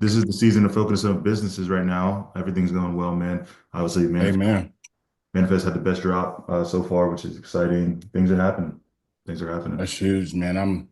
this is the season to focus on businesses right now. Everything's going well, man. Obviously, Amen. Manifest had the best drop so far, which is exciting. Things are happening. Things are happening. That's huge, man.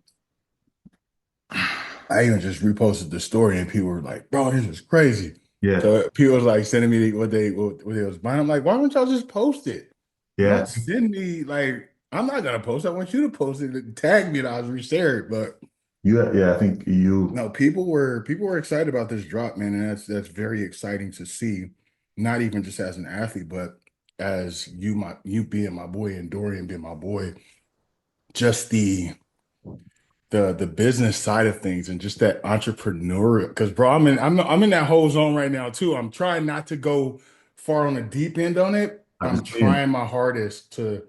I even just reposted the story and people were like, bro, this is crazy. Yeah, So people was like sending me what they was buying. I'm like, why don't y'all just post it? yeah, Don't send me like I'm not gonna post. I want you to post it and tag me and I'll reshare it. But yeah. I think you. no, people were excited about this drop, man, and that's very exciting to see. Not even just as an athlete, but as you being my boy and Dorian being my boy, just the business side of things and just that entrepreneurial. Because bro, I'm in that whole zone right now too. I'm trying not to go far on the deep end on it. I'm I'm seeing. trying my hardest to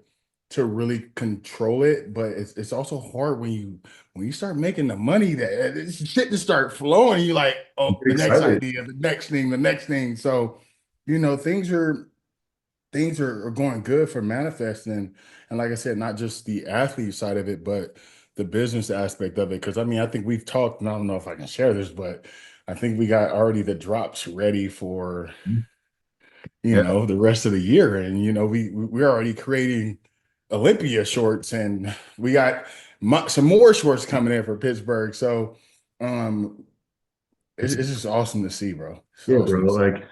really control it, but it's also hard when you start making the money that it's shit to start flowing. You're like, I'm oh, pretty the next excited. idea, the next thing, the next thing. So, things are going good for manifesting. And like I said, not just the athlete side of it, but the business aspect of it. Because I mean, I think we've talked, and I don't know if I can share this, but I think we got already the drops ready for, Yeah, the rest of the year. And, we're already creating Olympia shorts and we got some more shorts coming in for Pittsburgh. So, um, it's, it's it's just awesome to see, bro. It's yeah, awesome bro. to see. Like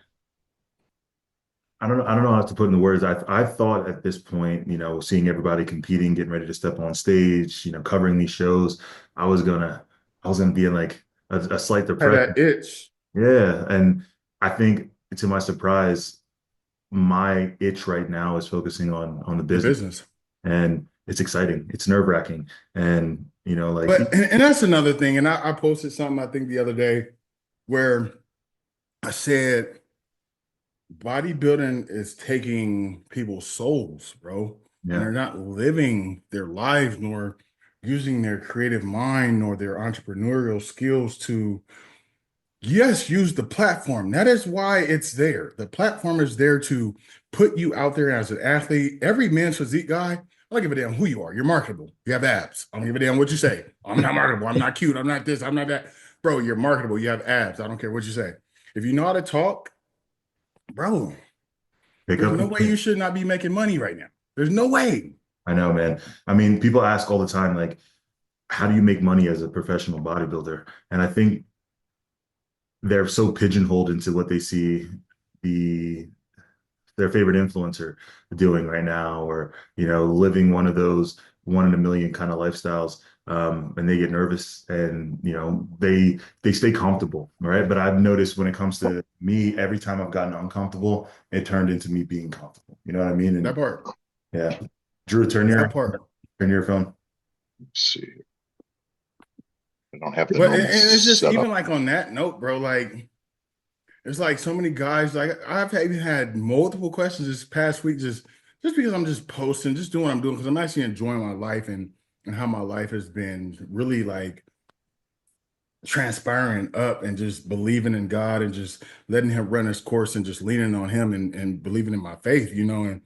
I don't know how to put in the words. I thought at this point, seeing everybody competing, getting ready to step on stage, covering these shows, I was gonna I was gonna be in like a slight Had depression. that itch, Yeah, and I think to my surprise, my itch right now is focusing on the the business, business. and it's exciting. It's nerve-wracking, and like But that's another thing. And I posted something I think the other day where I said bodybuilding is taking people's souls, bro, and yeah, they're not living their lives nor using their creative mind nor their entrepreneurial skills to, yes, use the platform. That is why it's there. The platform is there to put you out there as an athlete. Every man's physique guy, I don't give a damn who you are. You're marketable. You have abs. I don't give a damn what you say. I'm not marketable. I'm not cute. I'm not this. I'm not that. Bro, you're marketable. You have abs. I don't care what you say. If you know how to talk, bro, pick there's up. no way you should not be making money right now. There's no way. I know, man. I mean, people ask all the time, like, how do you make money as a professional bodybuilder? And I think they're so pigeonholed into what they see the their favorite influencer doing right now, or living one of those one in a million kind of lifestyles. And they get nervous, and they stay comfortable, right? But I've noticed when it comes to me, every time I've gotten uncomfortable, it turned into me being comfortable. You know what I mean? That And part. yeah, Drew, That part. turn your phone. Let's see. I don't have the But normal and it's just setup. even like on that note, bro, like it's like so many guys, like I've even had multiple questions this past week, just because I'm just posting, just doing what I'm doing, because I'm actually enjoying my life and how my life has been really like transpiring up and just believing in God and just letting him run his course and just leaning on him and believing in my faith, and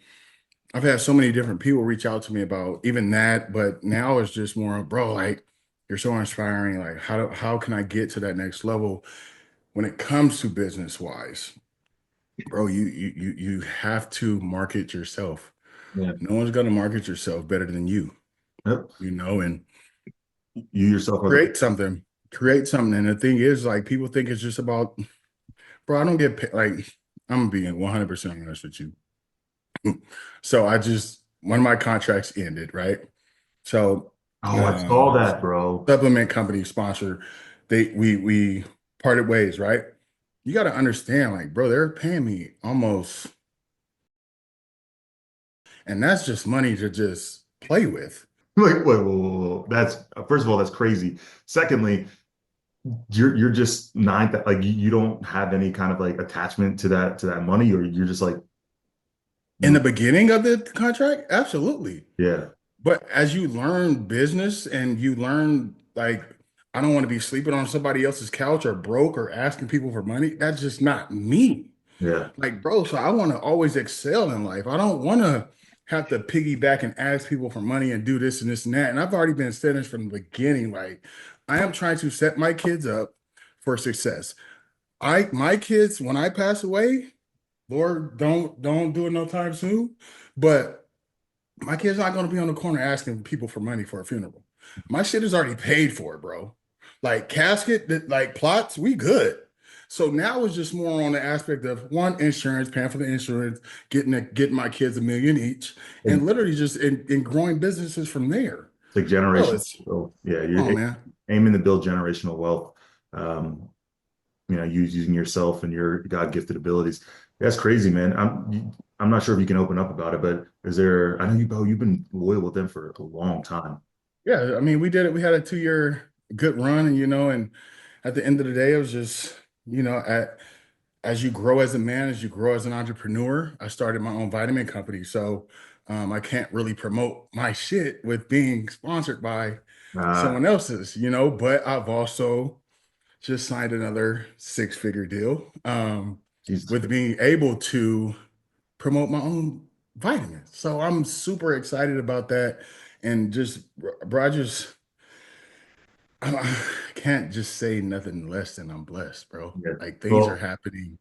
I've had so many different people reach out to me about even that, but now it's just more, bro, like you're so inspiring. Like how can I get to that next level when it comes to business wise? Bro, you have to market yourself. Yeah. No one's gonna market yourself better than you, Yep. and You yourself are the create something. Create something. And the thing is, like, people think it's just about, bro, I don't get paid. Like, I'm being 100% honest with you. So one of my contracts ended, right? So, Oh, I saw um, that, bro. supplement company sponsor, we parted ways, right? You got to understand, like, bro, they're paying me almost, and that's just money to just play with. Like, wait, whoa, whoa, whoa. That's first of all, that's crazy. Secondly, you're just not that like you don't have any kind of like attachment to that money, or you're just like In you the beginning of the contract, absolutely. yeah. But as you learn business and you learn, like, I don't want to be sleeping on somebody else's couch or broke or asking people for money. That's just not me. Yeah. Like, bro, so I want to always excel in life. I don't want to have to piggyback and ask people for money and do this and this and that. And I've already been saying this from the beginning. Like, I am trying to set my kids up for success. my kids, when I pass away, Lord, don't do it no time soon. But my kid's not gonna be on the corner asking people for money for a funeral. My shit is already paid for, bro. Like casket, like plots, we good. So now it's just more on the aspect of one, insurance, paying for the insurance, getting my kids 1 million each, Like, and literally just in growing businesses from there. it's like Bro, generational. it's So yeah, oh you're man. aiming to build generational wealth. Using yourself and your God gifted abilities. That's crazy, man. I'm not sure if you can open up about it, but is there? I know you've been loyal with them for a long time. Yeah, I mean, we did it. We had a 2 year good run, and and at the end of the day, it was just, as you grow as a man, as you grow as an entrepreneur, I started my own vitamin company. So I can't really promote my shit with being sponsored by Uh, someone else's, but I've also just signed another 6-figure deal Jesus. with being able to promote my own vitamins. So I'm super excited about that. And just, bro, I can't just say nothing less than I'm blessed, bro. Yeah. Like things are Well, happening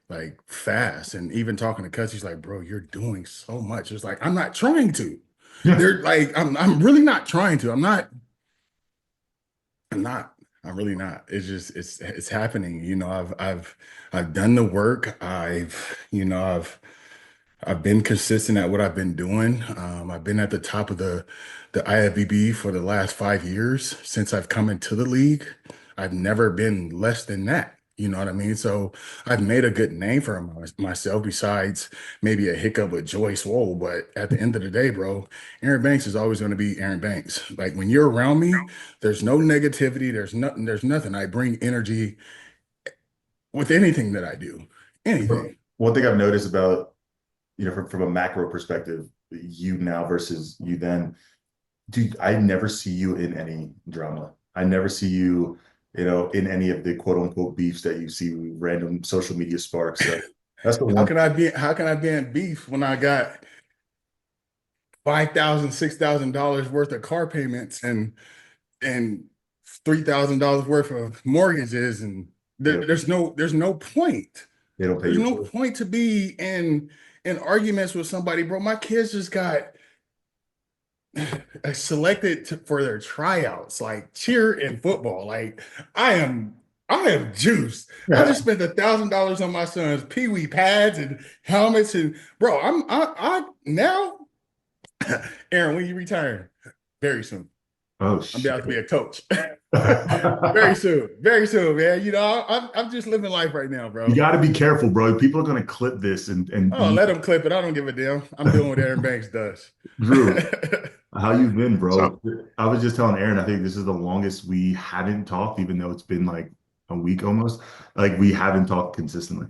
like fast. And even talking to Cuz, he's like, bro, you're doing so much. It's like, I'm not trying to. yeah. They're like, I'm really not trying to. I'm not. I'm really not. It's just it's happening. I've done the work. I've been consistent at what I've been doing. I've been at the top of the IFBB for the last 5 years since I've come into the league. I've never been less than that. You know what I mean? So I've made a good name for myself, besides maybe a hiccup with Joyce Wool. But at the end of the day, bro, Aaron Banks is always going to be Aaron Banks. Like when you're around me, there's no negativity. There's nothing. There's nothing. I bring energy with anything that I do. Anything. One thing I've noticed about, from a macro perspective, you now versus you then, dude, I never see you in any drama. I never see you, in any of the quote unquote beefs that you see with random social media sparks. So that's the one. How can I be in beef when I got $5,000, $6,000 worth of car payments and $3,000 worth of mortgages, and They don't, there's no point. they don't pay There's you no for it. point to be in arguments with somebody, bro. My kids just got selected for their tryouts, like cheer and football. Like I am, I am juiced. I Yeah. just spent $1,000 on my son's pee-wee pads and helmets, and bro, I now, Aaron, when you retire, very soon. Oh I'm shit. about to be a coach. Very soon, man. I'm just living life right now, You bro. got to be careful, bro. People are going to clip this and Oh, let them clip it. I don't give a damn. I'm doing what Aaron Banks does. Drew, how you been, bro? So I was just telling Aaron, I think this is the longest we haven't talked, even though it's been like a week almost. Like we haven't talked consistently.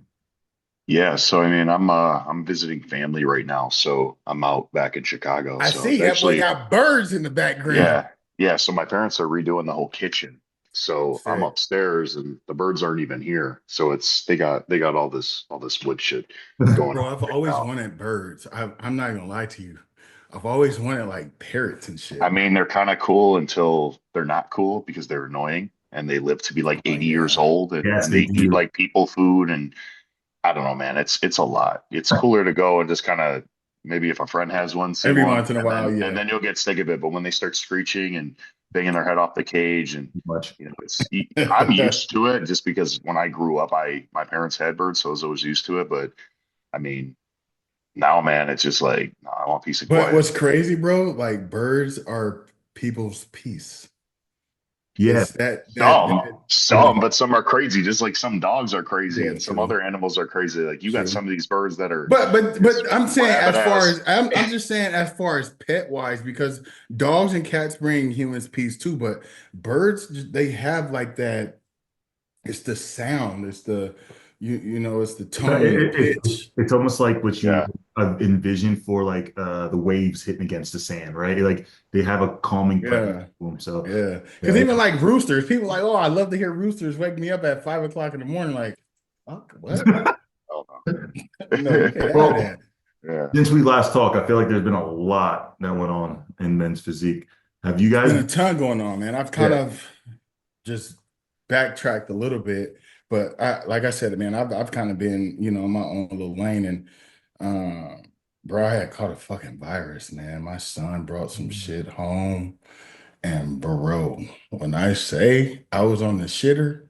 yeah, so I mean, I'm visiting family right now, so I'm out back in Chicago. I So see it's that boy actually, got birds in the background. yeah, yeah. So my parents are redoing the whole kitchen. So I'm Sick. upstairs and the birds aren't even here. So it's they got all this wood shit going Bro, on I've right always now. wanted birds. I'm not gonna lie to you. I've always wanted like parrots and I shit. mean, they're kind of cool until they're not cool because they're annoying and they live to be like Oh 80 years yeah. old Yes, and they they eat do. like people food and I don't know, man. It's a lot. It's cooler to go and just kind of maybe if a friend has one, see Every one, once in a and while, then yeah. you'll get sick of it. But when they start screeching and banging their head off the cage, and Much. I'm used to it just because when I grew up, I my parents had birds, so I was always used to it. But I mean, now, man, it's just like no, I want peace and But quiet. what's crazy, bro? Like birds are people's peace. Yeah. It's Some, but some are crazy. Just like some dogs are crazy, yeah, and some true, other animals are crazy. Like you got true. some of these birds that are But just I'm saying rabid as far ass. as I'm just saying as far as pet wise, because dogs and cats bring humans peace too, but birds they have like that. It's the sound, it's the it's the tone, the pitch. It's almost like what you Yeah, envision for like the waves hitting against the sand, right? Like they have a calming presence Yeah, to them. So yeah. Because yeah, even like roosters, people like, oh, I love to hear roosters wake me up at 5 o'clock in the morning. Like, fuck, what? oh, No, you can't have well, that. yeah. since we last talked, I feel like there's been a lot that went on in men's physique. Have you It's guys? been a ton going on, man. I've kind Yeah. of just backtracked a little bit. But like I said, man, I've kind of been, you know, in my own little lane, and bro, I had caught a fucking virus, man. My son brought some shit home, and bro, when I say I was on the shitter,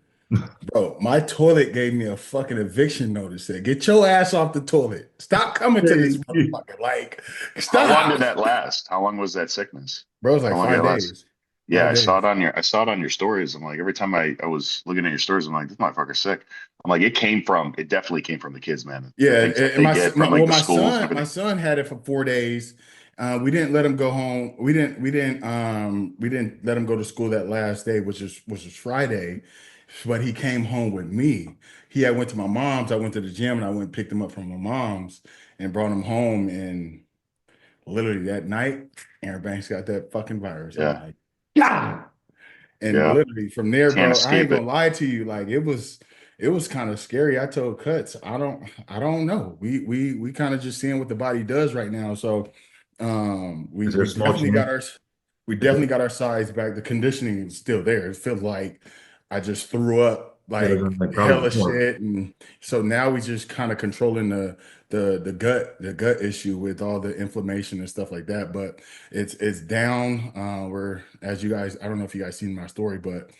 bro, my toilet gave me a fucking eviction notice. Said, "Get your ass off the toilet. Stop coming to this Hey, motherfucker. Like, How long did stop." that last? How long was that sickness? Bro, it was like How long did it five last? days. Yeah, 5 days. I saw it on your stories. I'm like, every time I was looking at your stories, I'm like, this motherfucker's sick. I'm like, it definitely came from the kids, man. The Yeah, things that and they get from like well, the schools and my everything. son had it for 4 days. We didn't let him go home. We didn't let him go to school that last day, which was Friday. But he came home with me. He had went to my mom's. I went to the gym and I went and picked him up from my mom's and brought him home. And literally that night, Aaron Banks got that fucking virus. I'm Yeah, like, yeah. And yeah. literally from there, Can't bro, I ain't escape gonna it. lie to you. Like it was kind of scary. I told Cuts, I don't know. We kind of just seeing what the body does right now. So is there a small chance? we Is definitely got our size back. The conditioning is still there. It feels like I just threw up like like probably hella more. shit. And so now we just kind of controlling the gut issue with all the inflammation and stuff like that. But it's down. We're as you guys, I don't know if you guys seen my story, but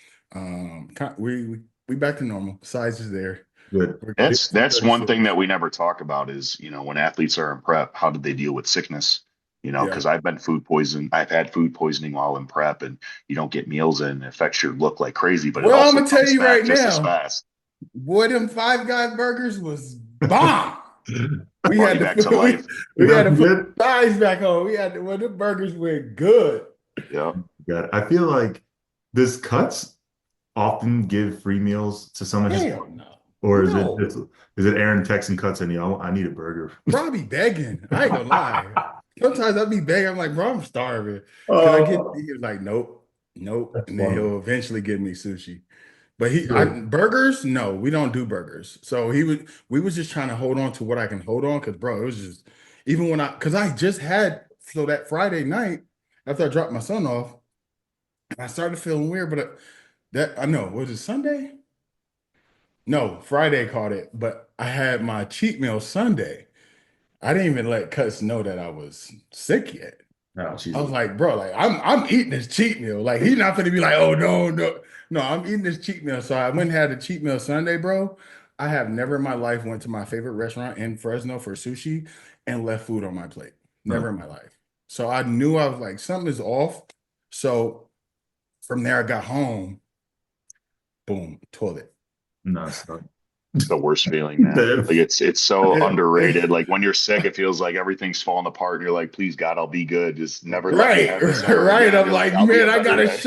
we back to normal. Size is there. Good. We're That's one thing 236. that we never talk about is, when athletes are in prep, how did they deal with sickness? Yeah. Because I've been food poisoned. I've had food poisoning while in prep, and you don't get meals in. It affects your look like crazy, but it Well, I'm also gonna tell comes you back right just as now, fast. boy, them Five Guy burgers was bomb. I We brought had you to back to put life. we had That's to put good. size back on. We had to well, the burgers went good. Yeah. Good. I feel like does Cuts often give free meals to some of his, Hell no. or No. is it Aaron texting Cuts and I need a burger? Bro, I be begging. I ain't gonna lie. Sometimes I be begging. I'm like, bro, I'm starving. Can I get? Oh, He was like, nope, nope. that's And then funny. he'll eventually give me sushi. But Good. burgers, no, we don't do burgers. So we was just trying to hold on to what I can hold on, because bro, it was just even when because I just had so that Friday night after I dropped my son off, I started feeling weird. But that I know was it Sunday? No, Friday caught it, but I had my cheat meal Sunday. I didn't even let Cuts know that I was sick yet. Oh, I was Jesus. like, bro, like I'm eating this cheat meal. Like he's not gonna be like, oh no, no. No, I'm eating this cheat meal. So I went and had a cheat meal Sunday, bro. I have never in my life went to my favorite restaurant in Fresno for sushi and left food on my plate. Never No, in my life. So I knew I was like, something is off. So from there, I got home, boom, toilet. no, it's not. The worst feeling, man. Like it's so underrated. Like when you're sick, it feels like everything's falling apart, and you're like, please God, I'll be good. Just never let me Right, have this ever right. again. I'm You're like, like, I'll be man, a better day.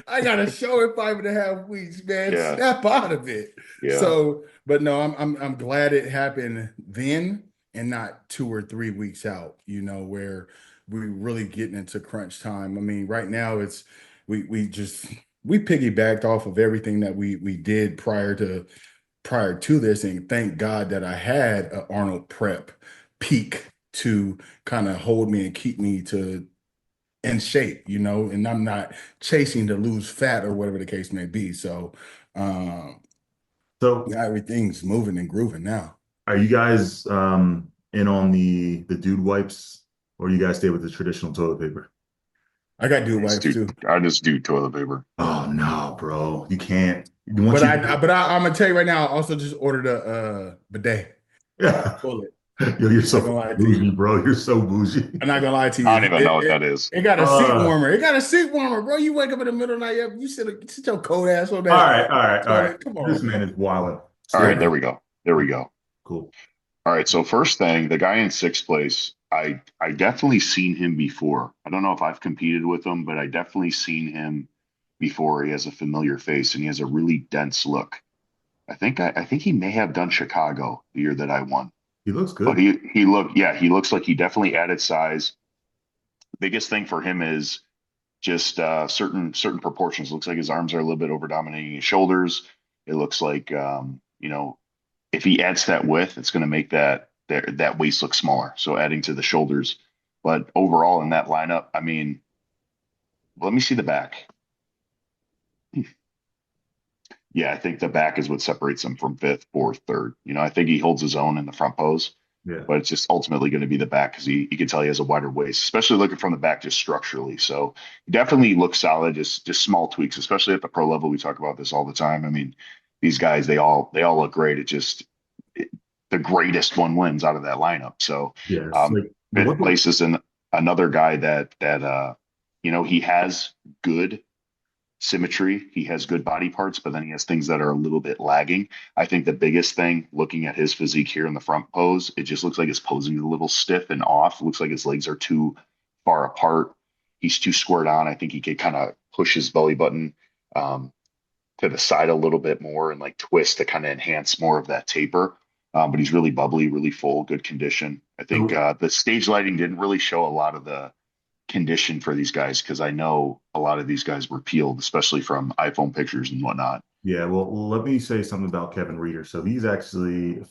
I gotta show in 5.5 weeks, man. Yeah, Snap out of it. yeah. So, but no, I'm glad it happened then and not 2 or 3 weeks out, where we really getting into crunch time. I mean, right now we just we piggybacked off of everything that we did prior to this, and thank God that I had a Arnold prep peak to kind of hold me and keep me to in shape, and I'm not chasing to lose fat or whatever the case may be. So So, yeah, everything's moving and grooving now. are you guys in on the dude wipes, or do you guys stay with the traditional toilet paper? I got dude wipes too. I just do toilet paper. Oh no, bro, you can't. Once But you, I'm gonna tell you right now, I also just ordered a bidet yeah, toilet. yo, you're I'm not so gonna lie to bougie, you. bro. You're so bougie. I'm not gonna lie to I don't you. even know what that is. It got a seat Uh, warmer. It got a seat warmer, bro. You wake up in the middle of the night, you sit your cold ass on all that right, all right, all right. toilet. Come This on, man man. is wilding. All Stay right, there down. we go. There we go. Cool. All right, so first thing, the guy in sixth place, I definitely seen him before. I don't know if I've competed with him, but I definitely seen him before. He has a familiar face and he has a really dense look. I think he may have done Chicago the year that I won. He looks But good. he looks like he definitely added size. Biggest thing for him is just certain proportions. Looks like his arms are a little bit over dominating his shoulders. It looks like if he adds that width, it's going to make that waist look smaller. So adding to the shoulders. But overall in that lineup, I mean, let me see the back. Yeah, I think the back is what separates him from fifth, fourth, third. I think he holds his own in the front pose, Yeah. but it's just ultimately going to be the back because you can tell he has a wider waist, especially looking from the back just structurally. So he definitely looks solid, just small tweaks, especially at the pro level. We talk about this all the time. I mean, these guys, they all look great. It, the greatest one wins out of that lineup. So Yes. um, Like the fifth one place is in another guy that he has good symmetry. He has good body parts, but then he has things that are a little bit lagging. I think the biggest thing looking at his physique here in the front pose, it just looks like his posing is a little stiff and off. It looks like his legs are too far apart. He's too squared on. I think he could kind of push his belly button um, to the side a little bit more and like twist to kind of enhance more of that taper. But he's really bubbly, really full, good condition. I think so the stage lighting didn't really show a lot of the condition for these guys because I know a lot of these guys were peeled, especially from iPhone pictures and whatnot. yeah, well, let me say something about Kevin Reeder. So he's actually in his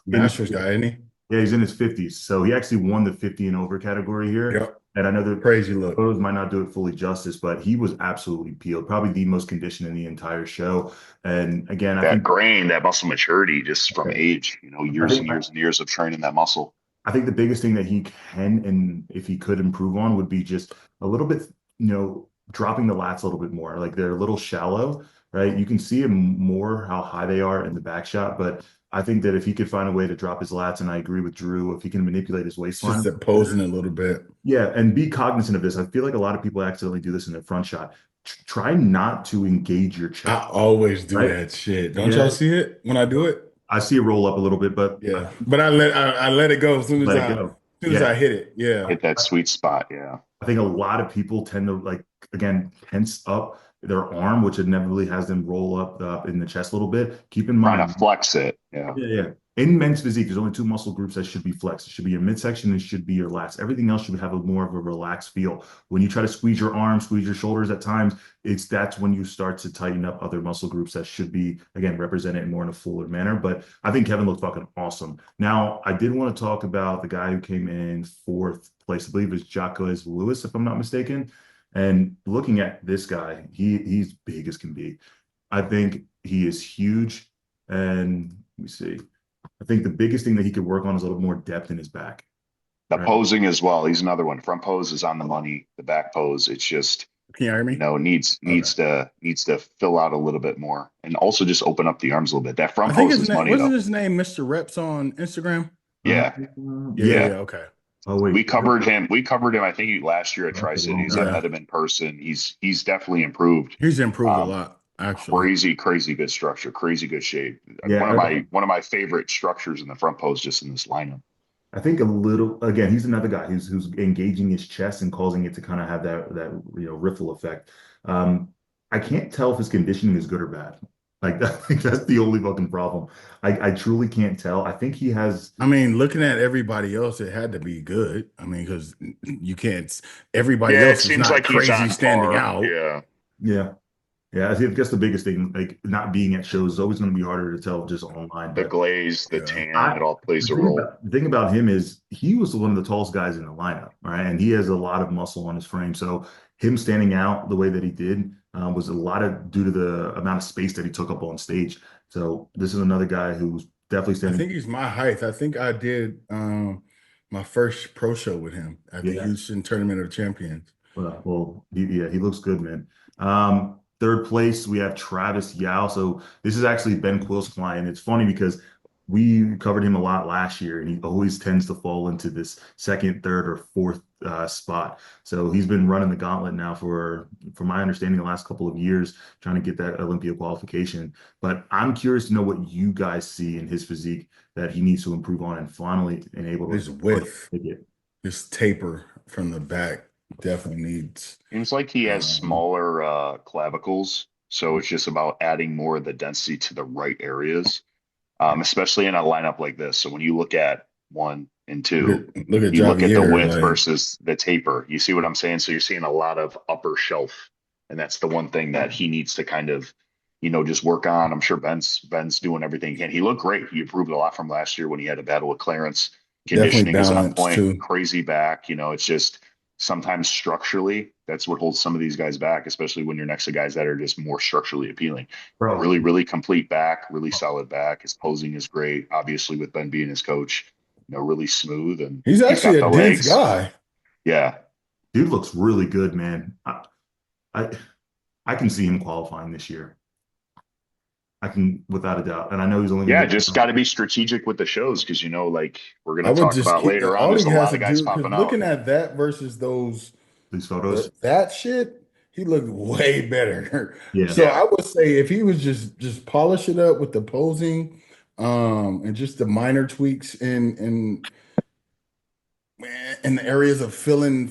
Masters guy, isn't he? yeah, he's in his 50s. So he actually won the 50 and over category here. Yep. And I know the Crazy look. photos might not do it fully justice, but he was absolutely peeled, probably the most conditioned in the entire show. And again, I That think grain, that muscle maturity, just from age, I years and think years and years of training that muscle. I think the biggest thing that he can and if he could improve on would be just a little bit, dropping the lats a little bit more. Like they're a little shallow, right? You can see him more how high they are in the back shot, but I think that if he could find a way to drop his lats, and I agree with Drew, if he can manipulate his It's just waistline, that posing a little bit. yeah, and be cognizant of this. I feel like a lot of people accidentally do this in their front shot. Try not to engage your I chest, always do right? that shit. Don't y'all Yeah, see it when I do it? I see it roll up a little bit, but Yeah. But I let it go as soon as let it I as go. soon as Yeah, I hit it. Yeah. Hit that sweet spot. Yeah. I think a lot of people tend to like again tense up their arm, which inevitably has them roll up in the chest a little bit. Keep in Trying to mind, flex it. Yeah. yeah, yeah. In men's physique, there's only two muscle groups that should be flexed. It should be your midsection and it should be your lats. Everything else should have a more of a relaxed feel. When you try to squeeze your arms, squeeze your shoulders at times, that's when you start to tighten up other muscle groups that should be again represented more in a fuller manner. But I think Kevin looked fucking awesome. Now, I did want to talk about the guy who came in fourth place. I believe is Jacques Lewis, if I'm not mistaken. And looking at this guy, he's big as can be. I think he is huge. And let me see. I think the biggest thing that he could work on is a little more depth in his back. The Right. posing as well. He's another one. Front pose is on the money. The back pose, it's just, Can you hear me? needs Okay. needs to needs to fill out a little bit more and also just open up the arms a little bit. That I front think pose his is name money wasn't though. his name Mr. Reps on Instagram. Uh, Yeah. Yeah, yeah, yeah. Yeah. yeah. Okay. Oh, wait. We covered him. We covered him. I think last year at That's the wrong Tri-Cities. I guy. Yeah. met him in person. He's definitely improved. He's improved a Um, lot, actually. crazy, crazy good structure. Crazy good shape. One of Yeah. my favorite structures in the front pose just in this lineup. I think a little, again, he's another guy who's engaging his chest and causing it to kind of have that ripple effect. Um, I can't tell if his conditioning is good or bad. Like I think that's the only fucking problem. I truly can't tell. I think he has I mean, looking at everybody else, it had to be good. I mean, because you can't, everybody Yeah, it else is seems not like he's crazy on standing par. out. Yeah. yeah. Yeah, I think that's the biggest thing. Like not being at shows is always going to be harder to tell just online. The But glaze, the Yeah. tan, it all plays a role. the thing about him is he was one of the tallest guys in the lineup, right? And he has a lot of muscle on his frame. So him standing out the way that he did was a lot of due to the amount of space that he took up on stage. So this is another guy who's definitely I standing. think he's my height. I think I did my first pro show with him at the Yeah. Houston Tournament of Champions. Well, he looks good, man. Third place, we have Travis Yao. So this is actually Ben Quill's client. It's funny because we covered him a lot last year, and he always tends to fall into this second, third, or fourth spot. So he's been running the gauntlet now from my understanding, the last couple of years, trying to get that Olympia qualification. But I'm curious to know what you guys see in his physique that he needs to improve on and finally enable His to width, take it. his taper from the back definitely needs. Seems like he has Um, smaller clavicles, so it's just about adding more of the density to the right areas, especially in a lineup like this. So when you look at one and two, look at you look at the Javier. width Like versus the taper. You see what I'm saying? So you're seeing a lot of upper shelf, and that's the one thing that he needs to kind of, just work on. I'm sure Ben's doing everything he can. He looked great. He improved a lot from last year when he had a battle with Clarence. definitely Conditioning is on balanced point. too. Crazy back. It's just sometimes structurally, that's what holds some of these guys back, especially when you're next to guys that are just more structurally appealing. Bro. Really, really complete back, really solid back. His posing is great. Obviously, with Ben being his coach, really smooth, and He's he's actually got a the dense legs. guy. Yeah, Dude looks really good, man. I I can see him qualifying this year. I can, without a doubt. And I know he's only going yeah. to Just got to be strategic with the shows because like we're I gonna would talk just about keep later on. all There's he a has lot to of guys do, because popping looking out. at that versus these photos. that shit, he looked way better. Yeah. So Yeah, I would say if he was just polish it up with the posing, and just the minor tweaks in the areas of filling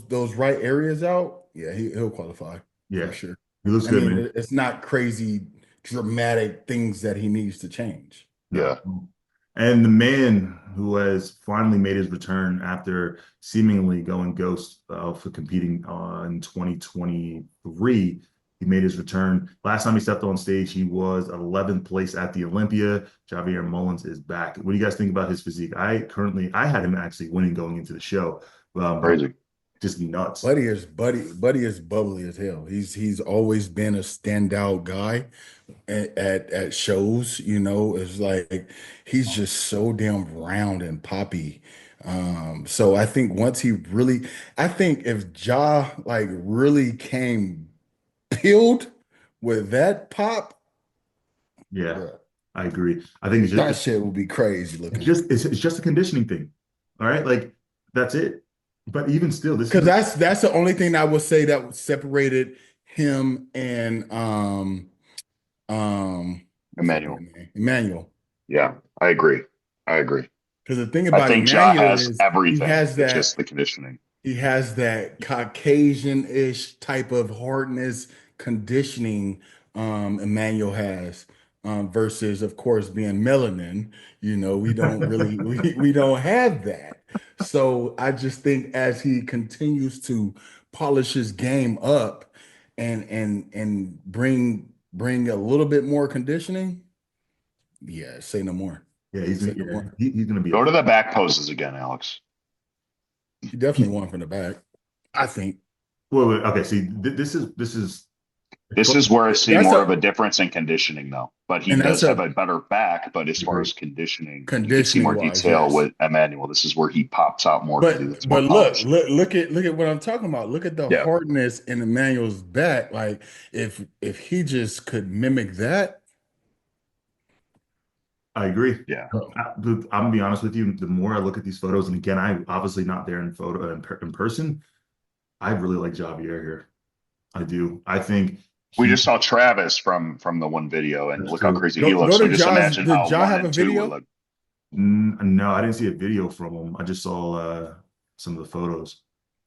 those right areas out, yeah, he'll qualify for Yeah. sure. He looks I good, mean, man. it's not crazy dramatic things that he needs to change. No. yeah. And the man who has finally made his return after seemingly going ghost for competing in 2023, he made his return. Last time he stepped on stage, he was 11th place at the Olympia. Javier Mullins is back. What do you guys think about his physique? I had him actually winning going into the show, but Crazy. just nuts. Buddy is bubbly as hell. He's always been a standout guy at shows. It's like he's just so damn round and poppy. So I think once I think if Ja like really came peeled with that pop, Yeah, bruh, I agree. I think that shit would be crazy looking. it's just a conditioning thing. All right, like that's it. But even still, this Because is that's the only thing I would say that separated him and what's that boy Emmanuel. name? Emmanuel. Yeah, I agree. I agree. Because the thing I about think Ja Emmanuel has is everything. It's just the conditioning. he has that Caucasian-ish type of hardness conditioning, Emmanuel has, versus, of course, being melanin. We don't really we don't have that. So I just think as he continues to polish his game up and bring a little bit more conditioning, yeah, say no more. yeah, Say no more. he's gonna be a Go to the back poses again, Alex. He definitely won from the back, I think. okay. See, this is This is where I see That's more a of a difference in conditioning, though. But he and that's does have a a better back. But as far agree. as conditioning, you can see conditioning more wise, detail yes. with Emmanuel. This is where he pops out more because it's more But look, polished. look at what I'm talking about. Look at the Yeah, hardness in Emmanuel's back. Like if he just could mimic that, I agree. yeah. I'm gonna be honest with you. The more I look at these photos, and again, I obviously not there in photo in person. I really like Javier here. I do. I think We he. just saw Travis from the one video, and That's look how true. crazy he go looks. So to just Jaws. imagine Did how Ja one have a and two would video? look. No, I didn't see a video from him. I just saw some of the photos,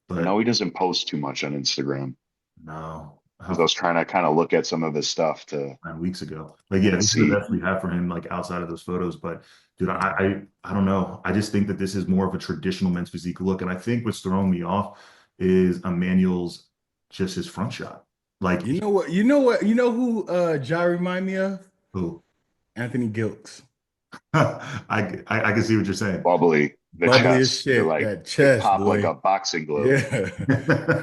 I but know he doesn't post too much on Instagram no, because I was trying to kind of look at some of his stuff to 9 weeks ago. Like, yeah, this is the see. best we have for him, like outside of those photos. But dude, I don't know. I just think that this is more of a traditional men's physique look, and I think what's throwing me off is Emmanuel's just his front shot. Like, You know what? You know what? You know who Ja remind me of? oh, Anthony Gilks. I can see what you're saying. Bubbly, the Bubbly as chest. They're shit. like That they chest, pop like boy. a boxing glove. Yeah.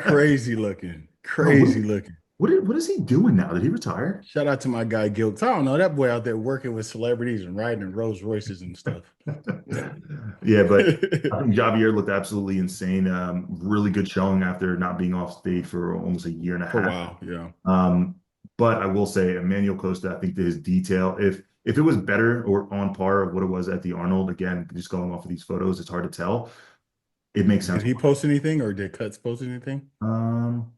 Crazy looking. Bro, Crazy looking. what is he doing now? Did he retire? Shout out to my guy Gilks. I don't know. That boy out there working with celebrities and riding in Rolls Royces and stuff. Yeah, but I think Javier looked absolutely insane. Really good showing after not being off stage for almost a year and a For a half. while, yeah. But I will say, Emmanuel Costa, I think that his detail, if it was better or on par of what it was at the Arnold, again, just going off of these photos, it's hard to tell. It makes Did sense. he post anything or did Cuts post anything? Um,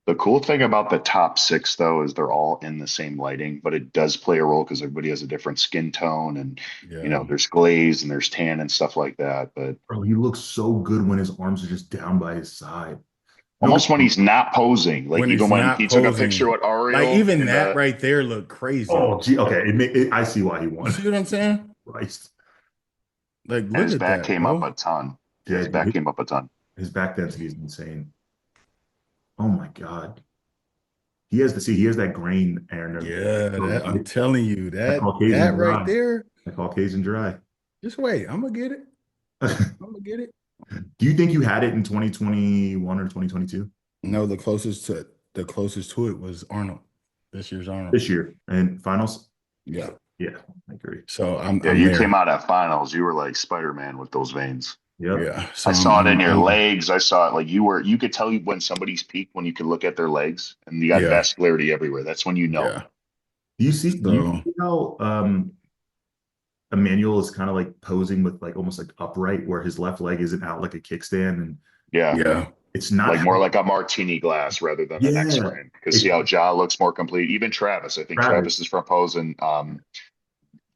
The cool thing about the top six, though, is they're all in the same lighting, but it does play a role because everybody has a different skin tone, and Yeah. there's glaze and there's tan and stuff like that. But bro, he looks so good when his arms are just down by his side. Nobody, almost when he's not posing, like When even he's when not he took a picture posing. with Like Ariel even in that the right there looked crazy. oh, gee, okay. I see why he You won. see what I'm saying? Christ. Like, and look his at back that, came up a bro. ton. Yeah, Yeah, his back dude, came up a ton. his back density is insane. Oh my God. He has that grain, Aaron. Yeah, that I'm telling you, That that Caucasian right dry. there. That Caucasian dry. Just wait, I'm gonna get it. I'm gonna get it. Do you think you had it in 2021 or 2022? No, the closest to it was Arnold. This year's Arnold. This year and finals? Yeah. Yeah, I agree. So I'm Yeah, I'm you came there. out at finals. You were like Spider-Man with those veins. Yep. Yeah. So I I'm saw it in I'm your I'm legs. I saw it like you could tell when somebody's peaked when you could look at their legs and you got yeah. vascularity everywhere. That's when you know. Yeah. Do you So see how Emmanuel is kind of like posing with like almost like upright where his left leg isn't out like a kickstand and Yeah. yeah. it's not Like more like a martini glass rather than an X yeah. frame. Because see It's how Ja looks more complete. Even Travis, I think Travis. Travis's front pose and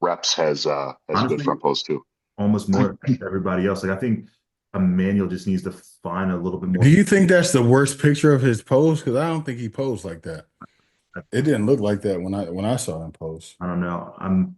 reps has a good Honestly, front pose too. almost more than everybody else. Like I think Emmanuel just needs to find a little bit Do more. you think that's the worst picture of his pose? Because I don't think he posed like that. It didn't look like that when I saw him pose. I don't know. I'm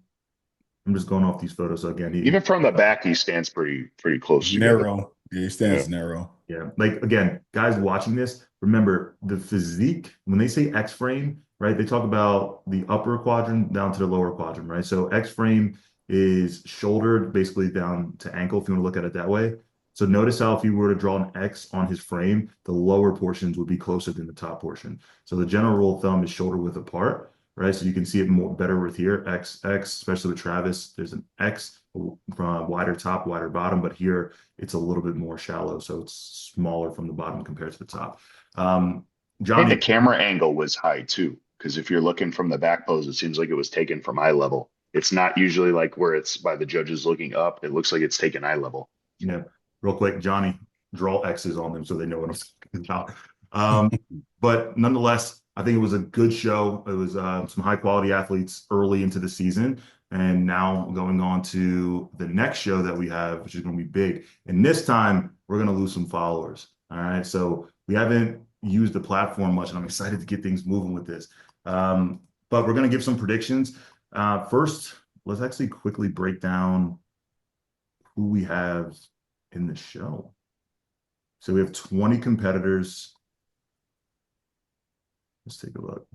just going off these photos. So again, Even from the back, he stands pretty close together. Narrow. Yeah, he Yeah. stands narrow. yeah, like again, guys watching this, remember the physique, when they say X frame, right? They talk about the upper quadrant down to the lower quadrant, right? So X frame is shouldered basically down to ankle, if you want to look at it that way. So notice how if you were to draw an X on his frame, the lower portions would be closer than the top portion. So the general rule of thumb is shoulder width apart, right? So you can see it more better with here, X, X, especially with Travis. There's an X from wider top, wider bottom, but here it's a little bit more shallow, so it's smaller from the bottom compared to the top. I think the Johnny, camera angle was high too, because if you're looking from the back pose, it seems like it was taken from eye level. It's not usually like where it's by the judges looking up. It looks like it's taken eye level. you know, real quick, Johnny, draw X's on them so they know what I'm talking about. Um, but nonetheless, I think it was a good show. It was some high quality athletes early into the season. And now going on to the next show that we have, which is going to be big. And this time we're going to lose some followers. All right. So we haven't used the platform much, and I'm excited to get things moving with this. But we're going to give some predictions. First, let's actually quickly break down who we have in the show. So we have 20 competitors. Let's take a look.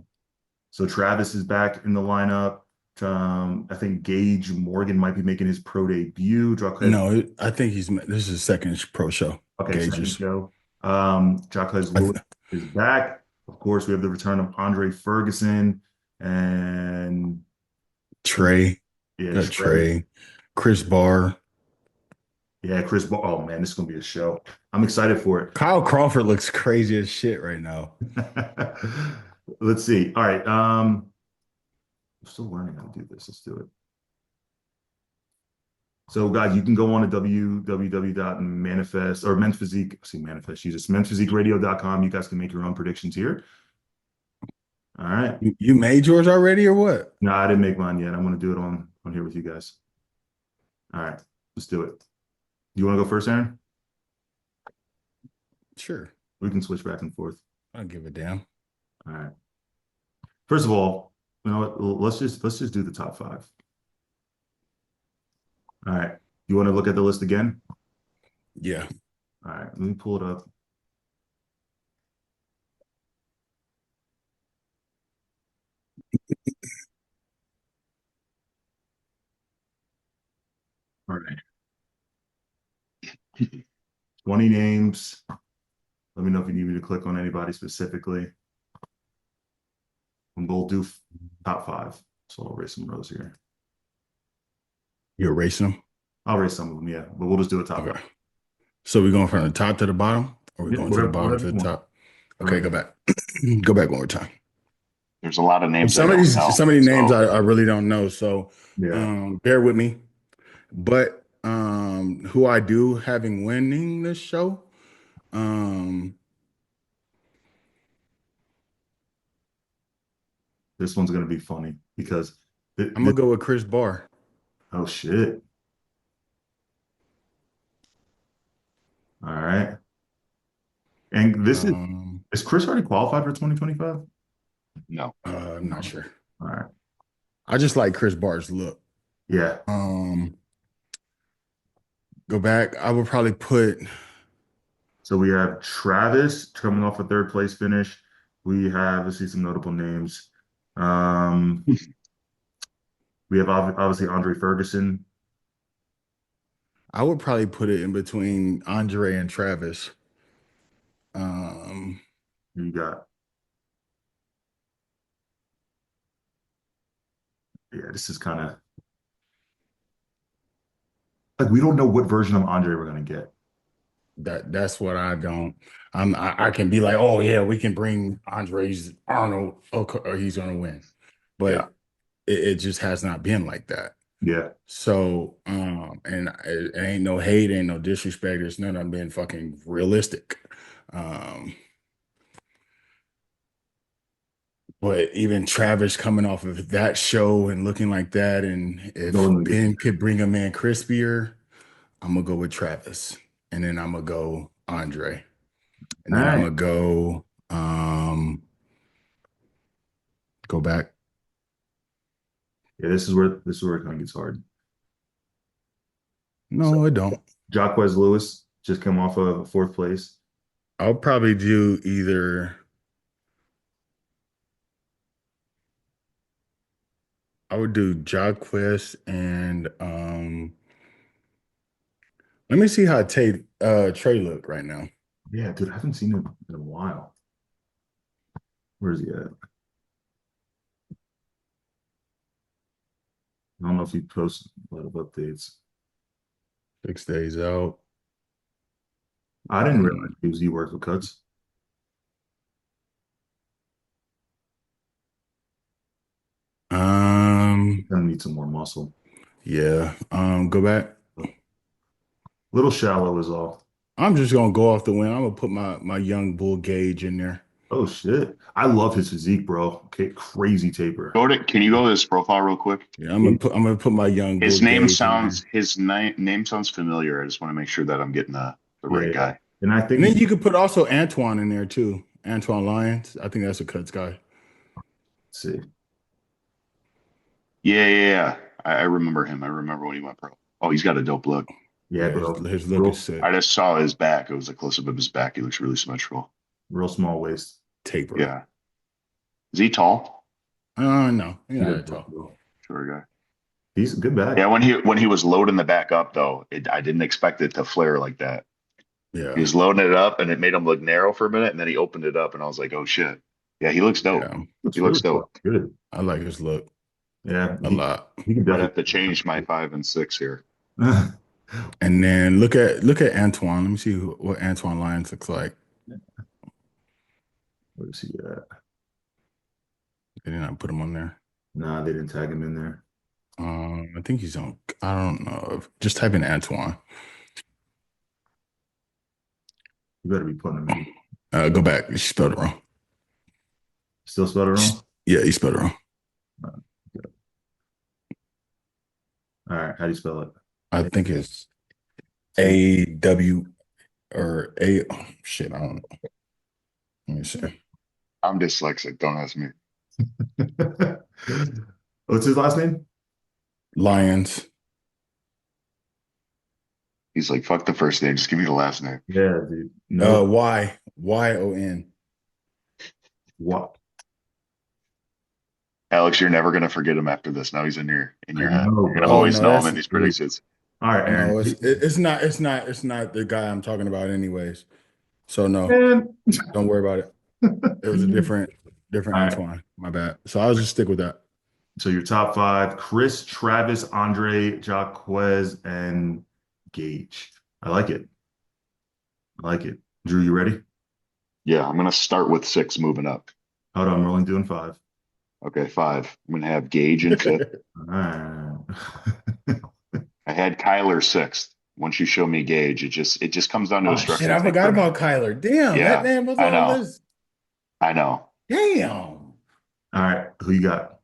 So Travis is back in the lineup. I think Gage Morgan might be making his pro debut. Jacques, No, I think this is his second pro show. okay, second Gauges. show. Jacques I Lewis th is back. Of course, we have the return of Andre Ferguson and Trey. yeah, Got Trey. Trey. Chris Barr. Yeah, Chris. Oh man, this is gonna be a show. I'm excited for it. Kyle Crawford looks crazy as shit right now. Let's see. All right. I'm still learning how to do this. Let's do it. So, guys, you can go on to www.manifest or men's physique. See, manifest. Use this mensphysiqueradio.com. You guys can make your own predictions here. All right. You made yours already or what? No, I didn't make mine yet. I'm going to do it on here with you guys. All right. Let's do it. You want to go first, Aaron? Sure. We can switch back and forth. I don't give a damn. All right. First of all, you know what? Let's just do the top five. All right. You want to look at the list again? Yeah. All right. Let me pull it up. All right. 20 names. Let me know if you need me to click on anybody specifically. And we'll do top five. So I'll raise some rows here. You're erasing them? I'll raise some of them, yeah. But we'll just do a top Okay. five. So we're going from the top to the bottom, or we're Yeah, going to the whatever, bottom whatever to you the want. top? Okay, go back. Go back one more time. There's a lot of names I Some of don't know. some of these names So I really don't know. So Yeah. bear with me. But who I do having winning this show, um, This one's gonna be funny because I'm gonna go with Chris Barr. oh shit. All right. And this Um, is Chris already qualified for 2025? no. I'm not sure. All right. I just like Chris Barr's look. Yeah. Go back. I would probably put So we have Travis coming off a third place finish. We have, let's see some notable names. Um, we have obviously Andre Ferguson. I would probably put it in between Andre and Travis. Um, Who you got? Yeah, this is kind of like we don't know what version of Andre we're gonna get. that's what I don't. I can be like, oh yeah, we can bring Andre's Arnold, okay, or he's gonna win, Yeah. but it just has not been like that. Yeah. So, and it ain't no hate, ain't no disrespect. It's none of them being fucking realistic. Um, but even Travis coming off of that show and looking like that, and if Going to Ben could bring a man crispier, I'm gonna go with Travis, and then I'm gonna go Andre, and All then I'm right. gonna go back. Yeah, this is where it kind of gets hard. So No, I don't. Jacques Lewis just come off of fourth place. I'll probably do either. I would do Jacquest and let me see how Trey look right now. Yeah, dude, I haven't seen him in a while. Where is he at? I don't know if he posts a lot of updates. 6 days out. I didn't realize Mm, he worked with cuts. Um, Gonna need some more muscle. yeah. Go back. A little shallow is all. I'm just gonna go off the win. I'm gonna put my young bull Gage in there. Oh shit. I love his physique, bro. Okay, crazy taper. Can you go to his profile real quick? Yeah, I'm gonna put my young bull Gage in there. His name sounds familiar. I just want to make sure that I'm getting the Yeah, right yeah. guy. And I And think then you could put also Antoine in there too. Antoine Lyons. I think that's a cuts guy. let's see. Yeah. I remember him. I remember when he went pro. Oh, he's got a dope look. Yeah, Yeah, his, bro. his look is Real sick. I just saw his back. It was a close up of his back. He looks really symmetrical. real small waist. Taper. Yeah. Is he tall? No, you're He not does at look all. real. Short guy. He's a good Yeah, back. when he was loading the back up though, I didn't expect it to flare like that. He Yeah, was loading it up and it made him look narrow for a minute, and then he opened it up and I was like, oh shit. Yeah, he looks dope. yeah. Looks He really looks dope. good. I like his look Yeah, a lot. he can Might have to definitely. change my 5 and 6 here. And then look at Antoine. Let me see what Antoine Lyons looks like. Where's he at? They did not put him on there. Nah, they didn't tag him in there. I think he's on. I don't know. Just type in Antoine. You better be putting him in. Go back. You spelled it wrong. Still spelled it wrong? Yeah, you spelled it wrong. All right, how do you spell it? I think it's AW or A. Oh, shit, I don't know. Let me see. I'm dyslexic. Don't ask me. What's his last name? Lions. He's like, fuck the first name. Just give me the last name. Yeah, dude. No, Yon. what? Alex, you're never gonna forget him after this. Now he's in I your head. know, You're gonna bro. Oh always no, know him that's in these predictions. All right, no. Aaron. It's not the guy I'm talking about, anyways. So no, Man. don't worry about it. It was a different All right. Antoine. My bad. So I'll just stick with that. So your top five: Chris, Travis, Andre, Jaquez, and Gage. I like it. I like it. Drew, you ready? Yeah, I'm gonna start with 6, moving up. Hold on, I'm only doing five. Okay, 5. I'm gonna have Gage in 5th. All right. I had Kyler 6th. Once you show me Gage, it just comes down to a Oh, Shit, structure I thing forgot for me. about Kyler. Damn, that Yeah, name was I on the know. list. I know. Damn. All right. Who you got?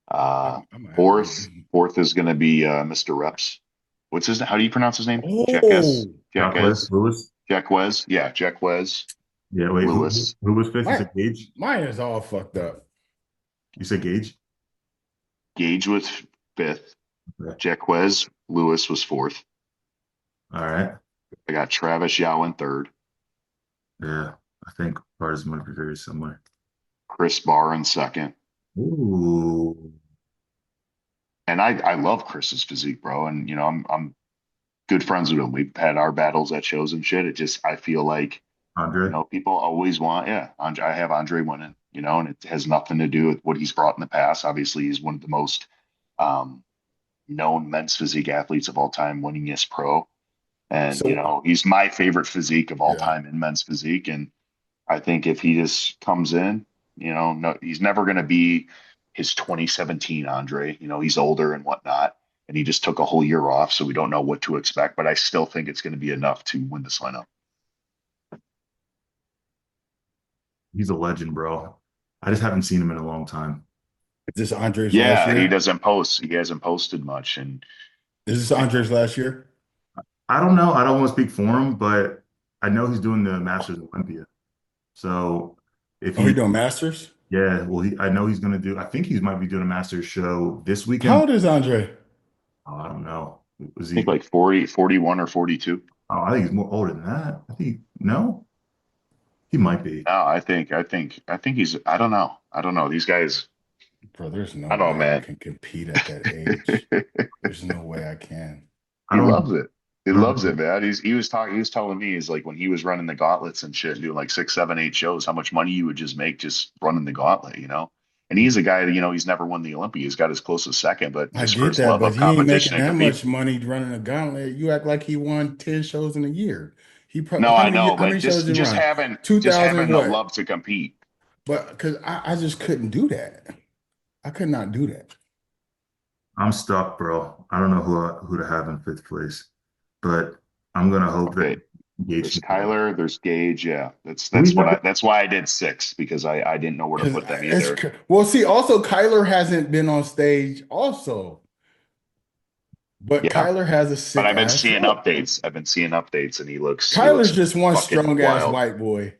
I'm gonna have to Fourth, be. fourth is gonna be Mr. Reps. What's his? How do you pronounce his name? Oh, Jaquez Lewis? Jacquez. Yeah, Jacquez Yeah, wait, Lewis. who was fifth? You my said Gage? mine is all fucked up. You said Gage? Gage was 5th. Okay. Jacquez Lewis was 4th. All right. I got Travis Yao in 3rd. Yeah, I think ours might be very similar. Chris Barr in 2nd. Ooh. And I love Chris's physique, bro. And you know, I'm good friends with him. We've had our battles at shows and shit. It just, I feel like, Andre. people always want, yeah, Andre, I have Andre winning, and it has nothing to do with what he's brought in the past. Obviously, he's one of the most um, known men's physique athletes of all time, winningest pro. And, So he's my favorite physique of all yeah. time in men's physique. And I think if he just comes in, no, he's never going to be his 2017 Andre. He's older and whatnot. And he just took a whole year off. So we don't know what to expect. But I still think it's going to be enough to win this lineup. He's a legend, bro. I just haven't seen him in a long time. Is this Andre's last Yeah. And he year? doesn't post. He hasn't posted much. And, Is this Andre's last year? I don't know. I don't want to speak for him, but I know he's doing the Masters Olympia. So if Oh, he he, doing Masters? yeah, well, I know he's going to do, I think he might be doing a Masters show this How weekend. old is Andre? Oh, I don't know. Was I think he, like 40, 41 or 42. oh, I think he's more older than that. I think, no, he might be. No, I think he's, I don't know. I don't know. These guys, Bro, there's no I don't way I know, can compete at that age. man. There's no way I can. I He don't, loves it. He I don't loves know. it, man. He was telling me, he's like when he was running the gauntlets and shit, doing like 6, 7, 8 shows, how much money you would just make just running the gauntlet. And he's a guy that, he's never won the Olympia. He's got his closest second, but I his get first that, love but of he ain't competition making and that compete. much money running a gauntlet. You act like he won 10 shows in a year. He No, I know, how but many shows just did he just run? having just 2000 having the what? love to compete. But because I just couldn't do that. I could not do that. I'm stuck, bro. I don't know who to have in fifth place, but I'm gonna hope that Okay. Gage There's can do it. Kyler, there's Gage. Yeah. That's Who that's you what got? that's why I did 6 because I didn't know where to Because put them either. well, see, also Kyler hasn't been on stage also, but Yeah. Kyler has a But sick I've been ass seeing look. updates. I've been seeing updates and he looks Kyler's just one fucking strong ass wild. white boy.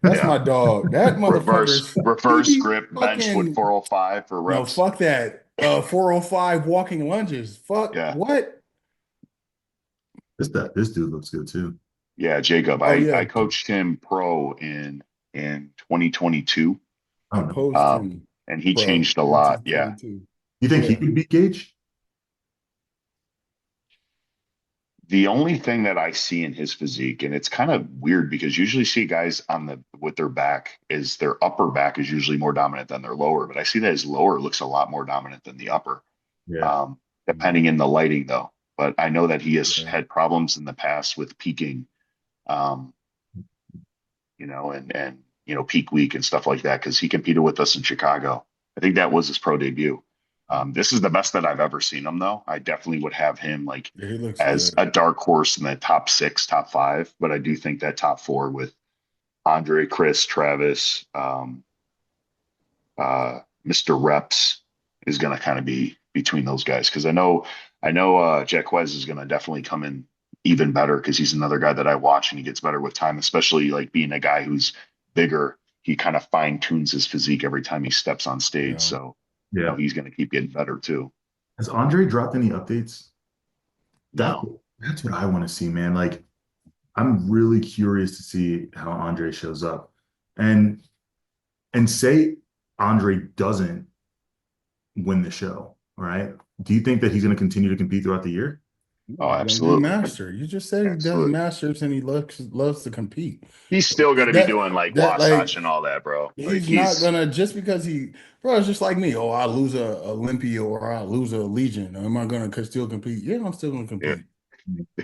That's Yeah. my dog. That motherfucker Reverse is he reverse be grip bench with fucking 405 for no reps. fuck that. 405 walking lunges. Fuck Yeah. what? This dude looks good too. Yeah, Jacob. Oh I yeah, coached him pro in 2022. I don't know. post Um him and he pro changed a in lot. Yeah. 2022. You think he Yeah. could beat Gage? The only thing that I see in his physique, and it's kind of weird because usually see guys on the with their back is their upper back is usually more dominant than their lower, but I see that his lower looks a lot more dominant than the upper, Yeah. depending in the lighting though. But I know that he has Yeah. had problems in the past with peaking, um, and peak week and stuff like that because he competed with us in Chicago. I think that was his pro debut. This is the best that I've ever seen him though. I definitely would have him like Yeah, he looks as good. a dark horse in the top 6, top 5, but I do think that top 4 with Andre, Chris, Travis, Mr. Reps is going to kind of be between those guys because I know Jack Wes is going to definitely come in even better because he's another guy that I watch and he gets better with time, especially like being a guy who's bigger. He kind of fine tunes his physique every time he steps on stage, Yeah. so Yeah. he's going to keep getting better too. Has Andre dropped any updates? That No, that's what I want to see, man. Like, I'm really curious to see how Andre shows up. And say Andre doesn't win the show, right? Do you think that he's going to continue to compete throughout the year? oh, He's gonna do absolutely, master. You just said he does absolutely. masters and he loves to compete. He's still going to be That doing like that Wasatch like and all that, bro. Like he's not he's gonna just because he bro, it's just like me. Oh, I lose a Olympia or I lose a Legion. Am I gonna still compete? Yeah, I'm still gonna yeah,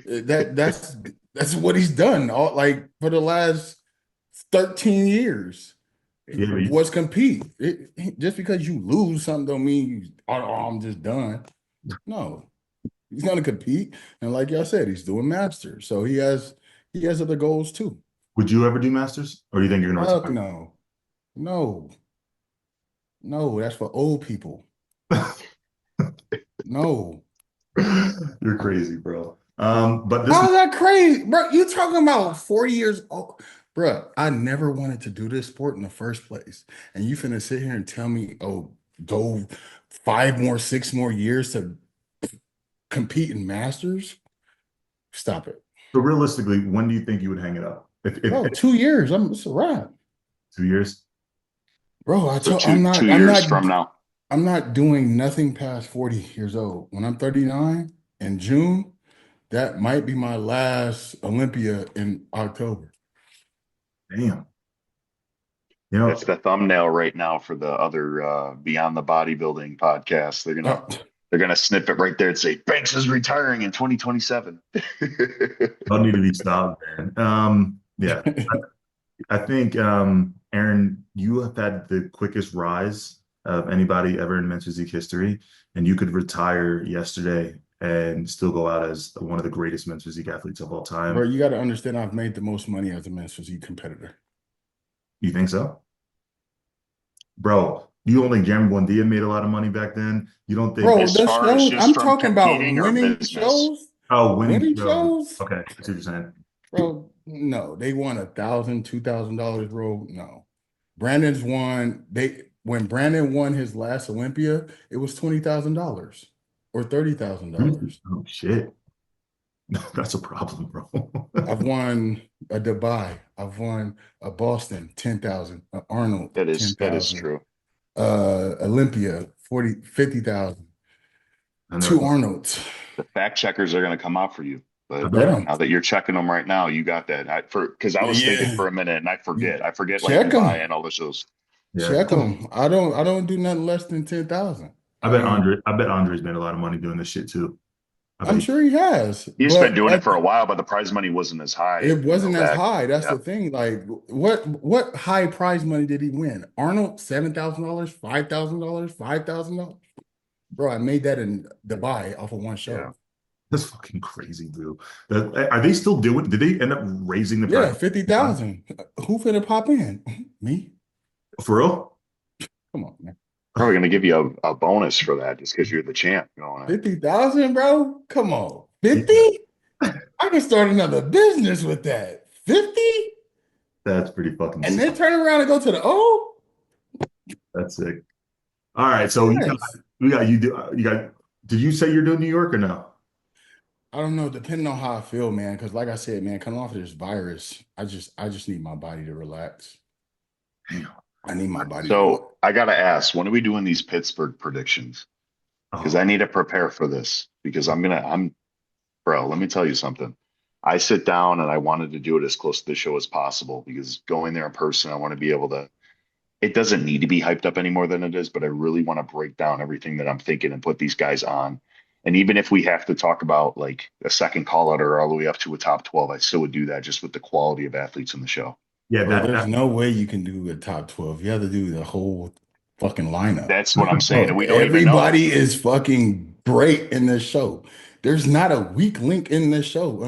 compete. That's what he's done all like for the last 13 years Yeah, but was compete. Just because you lose something don't mean I'm just done. No, he's gonna compete, and like y'all said, he's doing masters, so he has other goals too. would you ever do Masters, or do you think you're going to Fuck no, no, no. That's for old people. retire? No. You're crazy, bro. But this How's that crazy, bro? You talking about 40 years old, bro? I never wanted to do this sport in the first place, and you finna sit here and tell me, oh, go 6 more years to compete in masters? Stop it, so realistically, when do you think you would hang it up? If bro. 2 years, it's a wrap, 2 years? bro. so I'm two not, two I'm years not, from now. I'm not doing nothing past 40 years old. When I'm 39 in June, That might be my last Olympia in October. Damn. You That's know, the thumbnail right now for the other Beyond the Bodybuilding podcast. Uh, They're gonna snip it right there and say Banks is retiring in 2027. don't need to be stopped, man. Yeah, I think, Aaron, you have had the quickest rise of anybody ever in men's physique history, and you could retire yesterday and still go out as one of the greatest men's physique athletes of all bro, time. you got to understand I've made the most money as a men's physique competitor. You think so? Bro, you don't think Jeremy Buendia made a lot of money back then? You don't think, Bro, As the far as shows, just I'm from talking about competing or winning business, shows. oh, winning Winning shows. shows, Okay, I see what you're saying. bro. No, they won $1,000, $2,000, bro. No. Brandon's won, when Brandon won his last Olympia, it was $20,000 or $30,000. Oh, shit. That's a problem, bro. I've won a Dubai. I've won a Boston, 10,000, a Arnold, that is 10,000, true. Olympia, 50,000, I never two thought. Arnolds. The fact checkers are going to come out for you. I But Bet bet. them. now that you're checking them right now, you got that. Because I was thinking Yeah. for a minute and I You forget. I forget like check Dubai them. and all the shows. Yeah. Check them. I don't do nothing less than 10,000. I I bet mean, Andre. I bet Andre's made a lot of money doing this shit too. I bet I'm he, sure he has, He's been but doing it for a while, but the prize money wasn't as high, it wasn't as back. high. That's Yeah. the thing. Like, what high prize money did he win? Arnold, $7,000, $5,000, $5,000. Bro, I made that in Dubai off of one Yeah. show. that's fucking crazy, bro. Are they still doing? Did they end up raising the Yeah, price? 50,000. Who finna pop in? Me? For real? Come on, man. Probably going to give you a bonus for that just because you're the champ going on. 50,000, bro? Come on. Yeah, 50? I can start another business with that. 50? that's pretty fucking And sick. then turn around and go to the O? That's sick. All right, so Yes. we got you do you got. Did you say you're doing New York or no? I don't know, depending on how I feel, man. Because like I said, man, coming off of this virus, I just need my body to relax. Damn. I need my body to relax. So I got to ask, when are we doing these Pittsburgh predictions? Because Oh, I need to prepare for this because bro, let me tell you something. I sit down and I wanted to do it as close to the show as possible because going there in person, I want to be able to, it doesn't need to be hyped up any more than it is, but I really want to break down everything that I'm thinking and put these guys on. And even if we have to talk about like a second call out or all the way up to a top 12, I still would do that just with the quality of athletes in the show. yeah, Bro, that there's that no way you can do a top 12. You have to do the whole fucking lineup. That's what I'm saying. Bro, And we don't even know. everybody is fucking great in this show. There's not a weak link in this show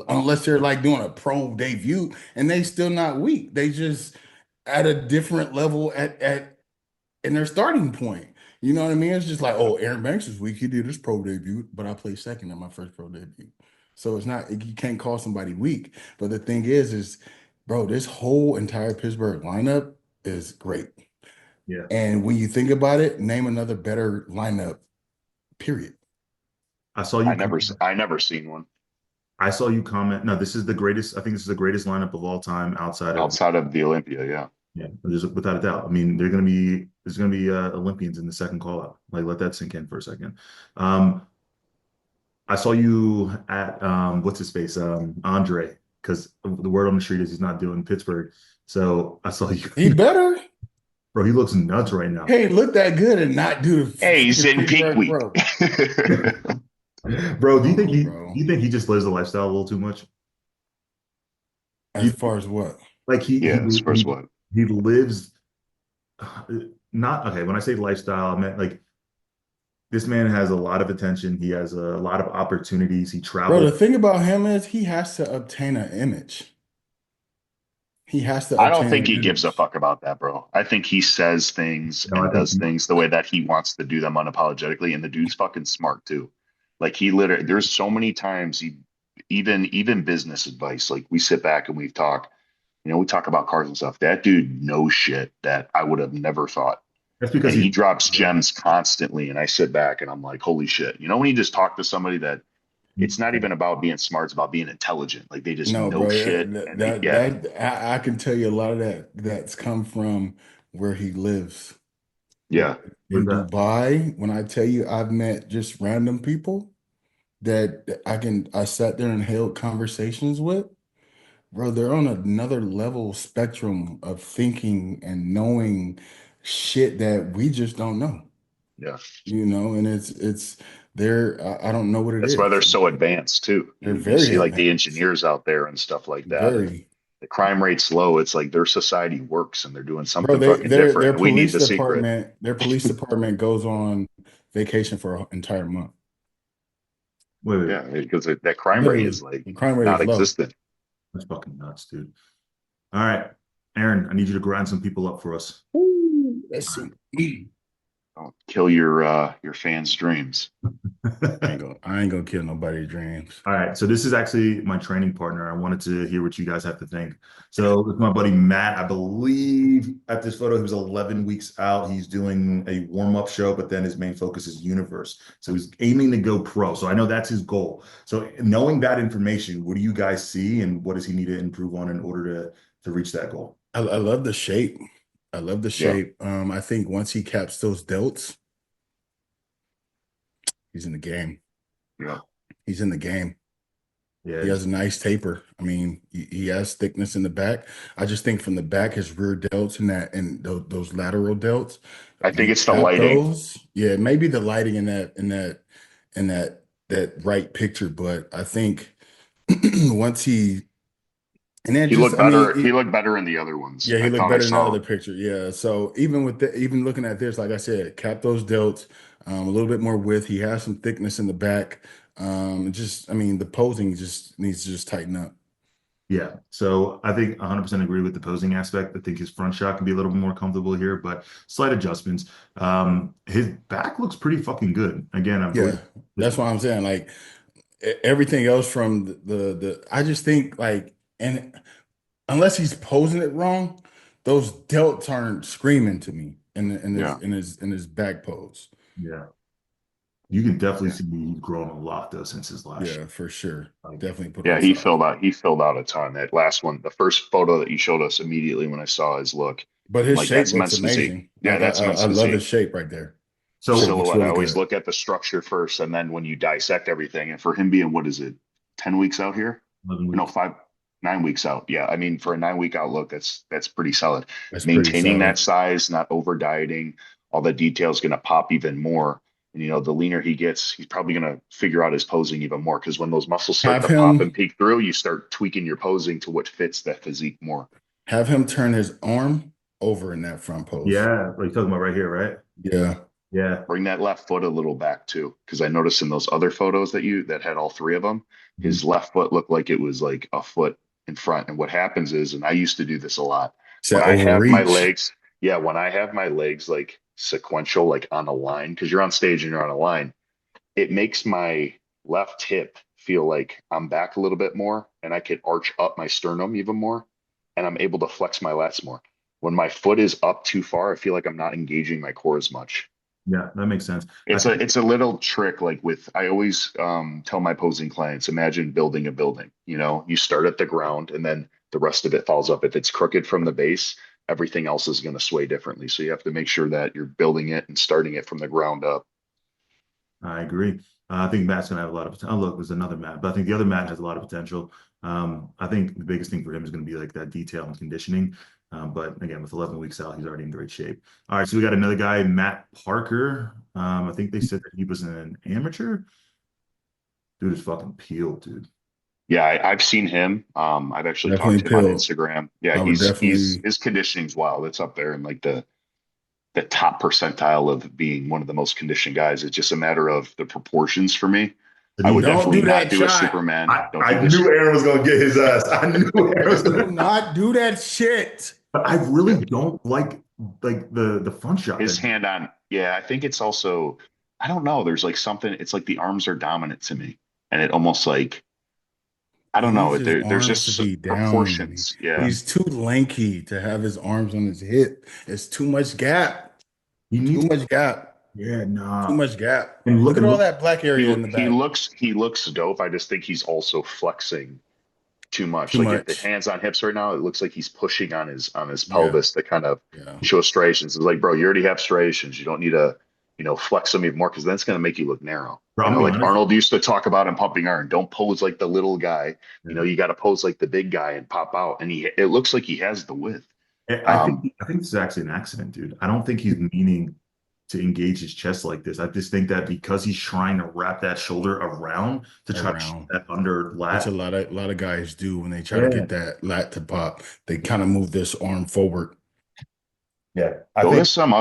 unless they're like doing a pro debut and they still not weak. They just at a different level at in their starting point. You know what I mean? It's just like, oh, Aaron Banks is weak. He did his pro debut, but I played second in my first pro debut. So it's not, you can't call somebody weak. But the thing is, bro, this whole entire Pittsburgh lineup is great. yeah. And when you think about it, name another better lineup, period. I saw you comment. I never seen one I saw you comment. No, this is the greatest. I think this is the greatest lineup of all time outside of, outside of the Olympia. Yeah. yeah, there's without a doubt. I mean, there's gonna be Olympians in the second call out. Like, let that sink in for a second. Um, I saw you at what's his face, Andre, because the word on the street is he's not doing Pittsburgh. So I saw you, He better. bro. He looks nuts right now, Hey, look that good and not do the Hey, he's fucking in peak Pittsburgh week. Pro. bro. Come on, Do bro. you think he just lives the lifestyle a little too much? Do As you far as what? like Yeah, as far as what? he lives not okay. When I say lifestyle, I meant like this man has a lot of attention. He has a lot of opportunities. He Bro, travels. the thing about him is he has to obtain an image. He has to I don't obtain think an he gives a image. fuck about that, bro. I think he says things No, I and think does things the way that he wants to do them unapologetically. And the dude's fucking smart too. Like he literally, there's so many times even business advice, like we sit back and we talk about cars and stuff. That dude knows shit that I would have never thought. that's because And he's he drops gems constantly. And I sit back and I'm like, holy shit. You know, when you just talk to somebody that it's not even about being smart, it's about being intelligent. Like they just No, know bro, shit. And yeah, I can tell you a lot of that's come from where he lives. yeah. with In that. Dubai, when I tell you I've met just random people, that I sat there and held conversations with, bro, they're on another level spectrum of thinking and knowing shit that we just don't know, Yeah. and it's they're I don't know what it That's why they're is. so advanced too. They're You very see like the advanced, engineers out there and stuff like that, and very. the crime rate's low. It's like their society works and they're doing Bro, something fucking different. And we need the secret. their police department goes on vacation for an entire month. Wait, wait, Yeah, because that crime rate is Literally, like the crime rate is low. non-existent. that's fucking nuts, dude. All right, Aaron, I need you to grind some people up for us. Ooh, let's see. Don't kill your fans' dreams. I ain't gonna kill nobody's dreams. All right, so this is actually my training partner. I wanted to hear what you guys have to think. So with my buddy Matt, I believe at this photo he was 11 weeks out. He's doing a warm-up show, but then his main focus is universe. So he's aiming to go pro. So I know that's his goal. So knowing that information, what do you guys see, and what does he need to improve on in order to reach that goal? I love the shape. I love the Yeah, shape. I think once he caps those delts, he's in the game. yeah. He's in the game. Yeah, He has a nice taper. I mean, he has thickness in the back. I just think from the back, his rear delts and those lateral delts, I if he think it's the cap lighting. those, yeah, maybe the lighting in that right picture, but I think once he and then He just, looked I mean, better. He looked better in the other ones. yeah, he I looked thought I better in the saw other him. picture. Yeah. So even looking at this, like I said, cap those delts, a little bit more width. He has some thickness in the back. I mean, the posing just needs to just tighten up. yeah. So I think 100% agree with the posing aspect. I think his front shot can be a little bit more comfortable here, but slight adjustments. His back looks pretty fucking good. Again, I believe Yeah, that's what I'm saying. Like everything else from I just think like, and unless he's posing it wrong, those delts aren't screaming to me Yeah, in his back pose. yeah. You can definitely yeah, see he's grown a lot though since his last show. Yeah, for sure. Like, Definitely put yeah. on He size. filled out. He filled out a ton. That last one, the first photo that you showed us immediately when I saw his look, But I'm his like, shape that's looks men's physique. amazing. Yeah, that's men's I love his physique. shape right there. Shape so looks Silhouette. I really always good. look at the structure first, and then when you dissect everything, and for him being what is it, 10 weeks out here? 11 No, weeks. 9 weeks out. Yeah, I mean, for a 9 week outlook, that's pretty solid. That's pretty Maintaining that solid. size, not over dieting, all the details going to pop even more. And the leaner he gets, he's probably going to figure out his posing even more because when those muscles start Have to pop and him peek through, you start tweaking your posing to what fits that physique more. have him turn his arm over in that front pose. Yeah, like you're talking about right here, right? Yeah. Yeah. Bring that left foot a little back too, because I noticed in those other photos that had all three of them, Mhm. his left foot looked like it was like a foot in front. And what happens is, and I used to do this a lot, when Said I have my overreach. legs, yeah, when I have my legs like sequential, like on a line, because you're on stage and you're on a line, it makes my left hip feel like I'm back a little bit more, and I can arch up my sternum even more, and I'm able to flex my lats more. When my foot is up too far, I feel like I'm not engaging my core as much. Yeah, that makes sense. I It's a think it's a little trick like with I always tell my posing clients, imagine building a building. You start at the ground and then the rest of it falls up. If it's crooked from the base, everything else is going to sway differently. So you have to make sure that you're building it and starting it from the ground up. I agree. I think Matt's gonna have a lot of potential. Oh, look, there's another Matt, but I think the other Matt has a lot of potential. I think the biggest thing for him is going to be like that detail and conditioning. But again, with 11 weeks out, he's already in great shape. All right, so we got another guy, Matt Parker. I think they said that he was an amateur. Dude is fucking peeled, dude. Yeah, I've seen him. I've actually talked Definitely to him on pill. Instagram. Yeah, I would he's definitely his conditioning's wild. It's up there in like the top percentile of being one of the most conditioned guys. It's just a matter of the proportions for me. But I he, would don't definitely do not that do a shot. Superman. I, Don't do I this. knew Aaron was gonna get his ass. I knew Aaron was Do gonna. not do that shit. But I really Yeah. don't like the front shot His that. hand on. Yeah, I think it's also, I don't know. There's like something, it's like the arms are dominant to me. And it almost like, I He don't needs know. his There's arms to just be down. proportions. Yeah. He's too lanky to have his arms on his hip. It's too much gap. He Too needs. much gap. Yeah, Too nah. much gap. And look Look at and all look. that black area in the back. He looks dope. I just think he's also flexing too much. Too Like if the much. hands on hips right now, it looks like he's pushing on his Yeah. pelvis to kind of Yeah. show striations. It's like, bro, you already have striations. You don't need to flex them even more because then it's going to make you look narrow. Bro, I'm gonna be Like honest. Arnold used to talk about in pumping iron, don't pose like the little guy. Yeah. You got to pose like the big guy and pop out. And it looks like he has the width. I think this is actually an accident, dude. I don't think he's meaning to engage his chest like this. I just think that because he's trying to wrap that shoulder around to try to shoot Around. that under Which lat. a lot of guys do when they try to Yeah. get that lat to pop. They kind of move this arm forward. Yeah. I Go to think some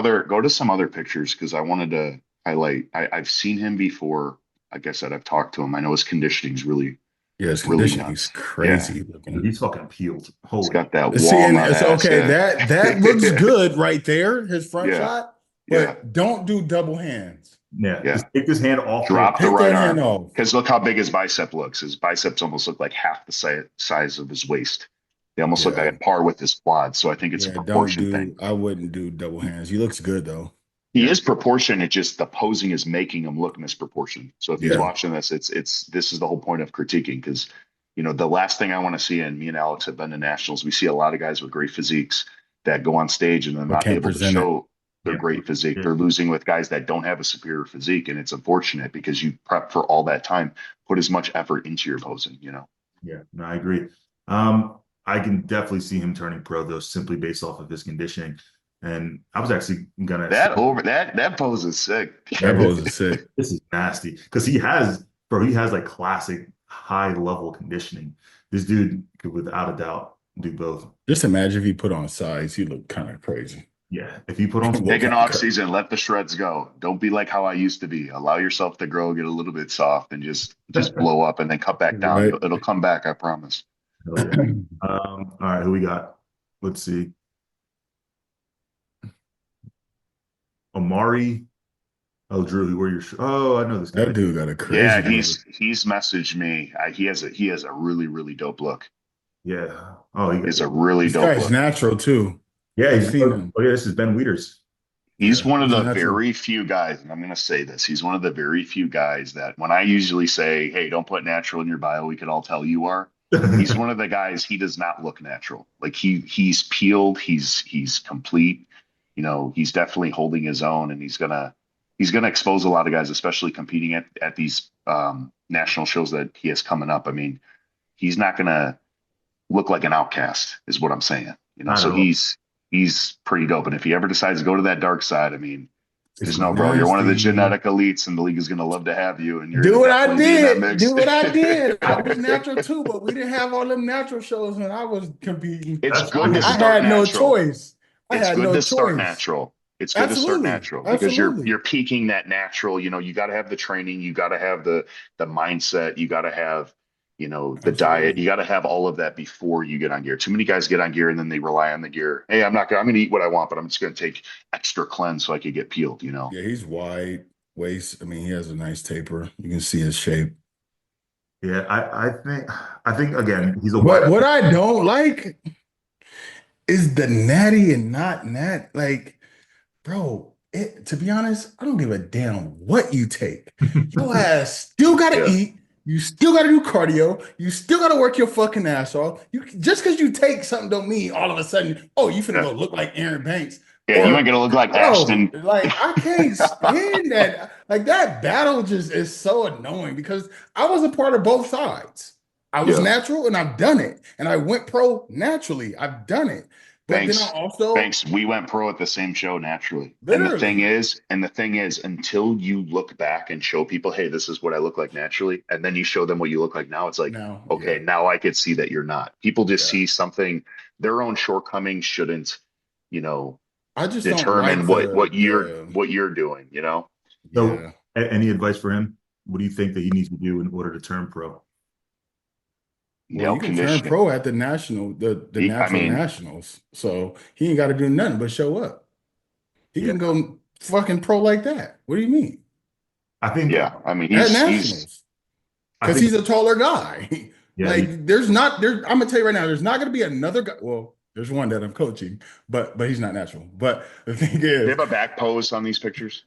other pictures because I wanted to highlight. I've seen him before. Like I said, I've talked to him. I know his conditioning's really, Yeah, his really conditioning is nuts. Yeah, crazy looking. he's fucking peeled. he's Holy. got that See, and walnut it's ass okay. head. That looks good right there, his front Yeah, shot. yeah, But don't do double hands. Yeah. yeah. Just take his hand off there. Drop the Take right that hand arm off. because look how big his bicep looks. His biceps almost look like half the size of his waist. They almost look like Yeah, at par with his quads. So I think it's a yeah. Don't proportion thing. do. I wouldn't do double hands. He looks good though. He Yeah. is proportioned. It just the posing is making him look misproportioned. So if he's Yeah. watching this, this is the whole point of critiquing because the last thing I want to see, and me and Alex have been to nationals, we see a lot of guys with great physiques that go on stage and they're But not can't able to present it. show their Yeah. great physique. Yeah. They're losing with guys that don't have a superior physique, and it's unfortunate because you prep for all that time, put as much effort into your posing. Yeah, no, I agree. I can definitely see him turning pro though, simply based off of his conditioning. And I was actually gonna say, That pose is sick. yeah, That pose is sick. this is nasty because he has like classic high level conditioning. This dude could without a doubt do both. Just imagine if he put on size, he looked kind of crazy. Yeah, if he put on Look Take an kinda off crazy. season, let the shreds go. Don't be like how I used to be. Allow yourself to grow, get a little bit soft, and just blow up, and then cut back down. Right. It'll come back, I promise. hell yeah. All right, who we got? Let's see. Omari. Oh, Drew, who were your? Oh, I know this guy. That dude got a crazy Yeah, look. he's messaged me. He has a really really dope look. Yeah. Oh, he He's got. a really This dope guy's look. natural too. Yeah, I've he's. seen him. Oh, yeah, this is Ben Wieters. He's Yeah, one of he's the natural. very few guys, and I'm going to say this. He's one of the very few guys that when I usually say, "Hey, don't put natural in your bio," we can all tell you are. He's one of the guys. He does not look natural. Like he's peeled. He's complete. He's definitely holding his own, and he's gonna expose a lot of guys, especially competing at these national shows that he has coming up. I mean, he's not gonna look like an outcast, is what I'm saying. Not So at all. he's pretty dope. And if he ever decides to go to that dark side, I mean, It's just know, bro, you're one of the nasty. genetic elites, and the league is gonna love to have you. And you're Do gonna what I definitely be in that did. mix. Do what I did. I was natural too, but we didn't have all them natural shows when I was competing. It's That's good to I start had no natural. choice. I It's had good no to start choice. natural. It's good to start Absolutely. natural because you're Absolutely. peaking that natural. You got to have the training, you got to have the mindset, you got to have the diet, Absolutely. you got to have all of that before you get on gear. Too many guys get on gear and then they rely on the gear. Hey, I'm gonna eat what I want, but I'm just gonna take extra cleanse so I could get peeled. Yeah, he's wide waist. I mean, he has a nice taper. You can see his shape. Yeah, I think again, he's a But wide. what I don't like is the natty and not nat. Like, bro, to be honest, I don't give a damn what you take. Your ass still gotta Yeah. eat. You still gotta do cardio. You still gotta work your fucking ass off. You just because you take something don't mean all of a sudden, oh, you finna Yeah. go look like Aaron Banks. Yeah, you Or, ain't gonna look like bro, Ashton. like I can't stand that. Like that battle just is so annoying because I was a part of both sides. I was Yeah. natural and I've done it. And I went pro naturally. I've done it. But then I also Thanks. We went pro at the same show naturally. And the thing literally. is, until you look back and show people, hey, this is what I look like naturally, and then you show them what you look like now, it's like, Now, okay, now I could see that you're not. People just yeah. see something, their own shortcomings shouldn't, I just don't determine like what the you're doing. So, yeah. any advice for him? What do you think that he needs to do in order to turn pro? Well, Nail you can turn conditioning. pro at the natural I mean, nationals. So he ain't got to do nothing but show up. He Yeah, can go fucking pro like that. What do you mean? I think. yeah. I mean, At he's nationals. I Because think. he's a taller guy. Yeah, Like there's I'm gonna tell you right now, there's not gonna be another guy. Well, there's one that I'm coaching, but he's not natural. But the thing they is, have a back pose on these pictures.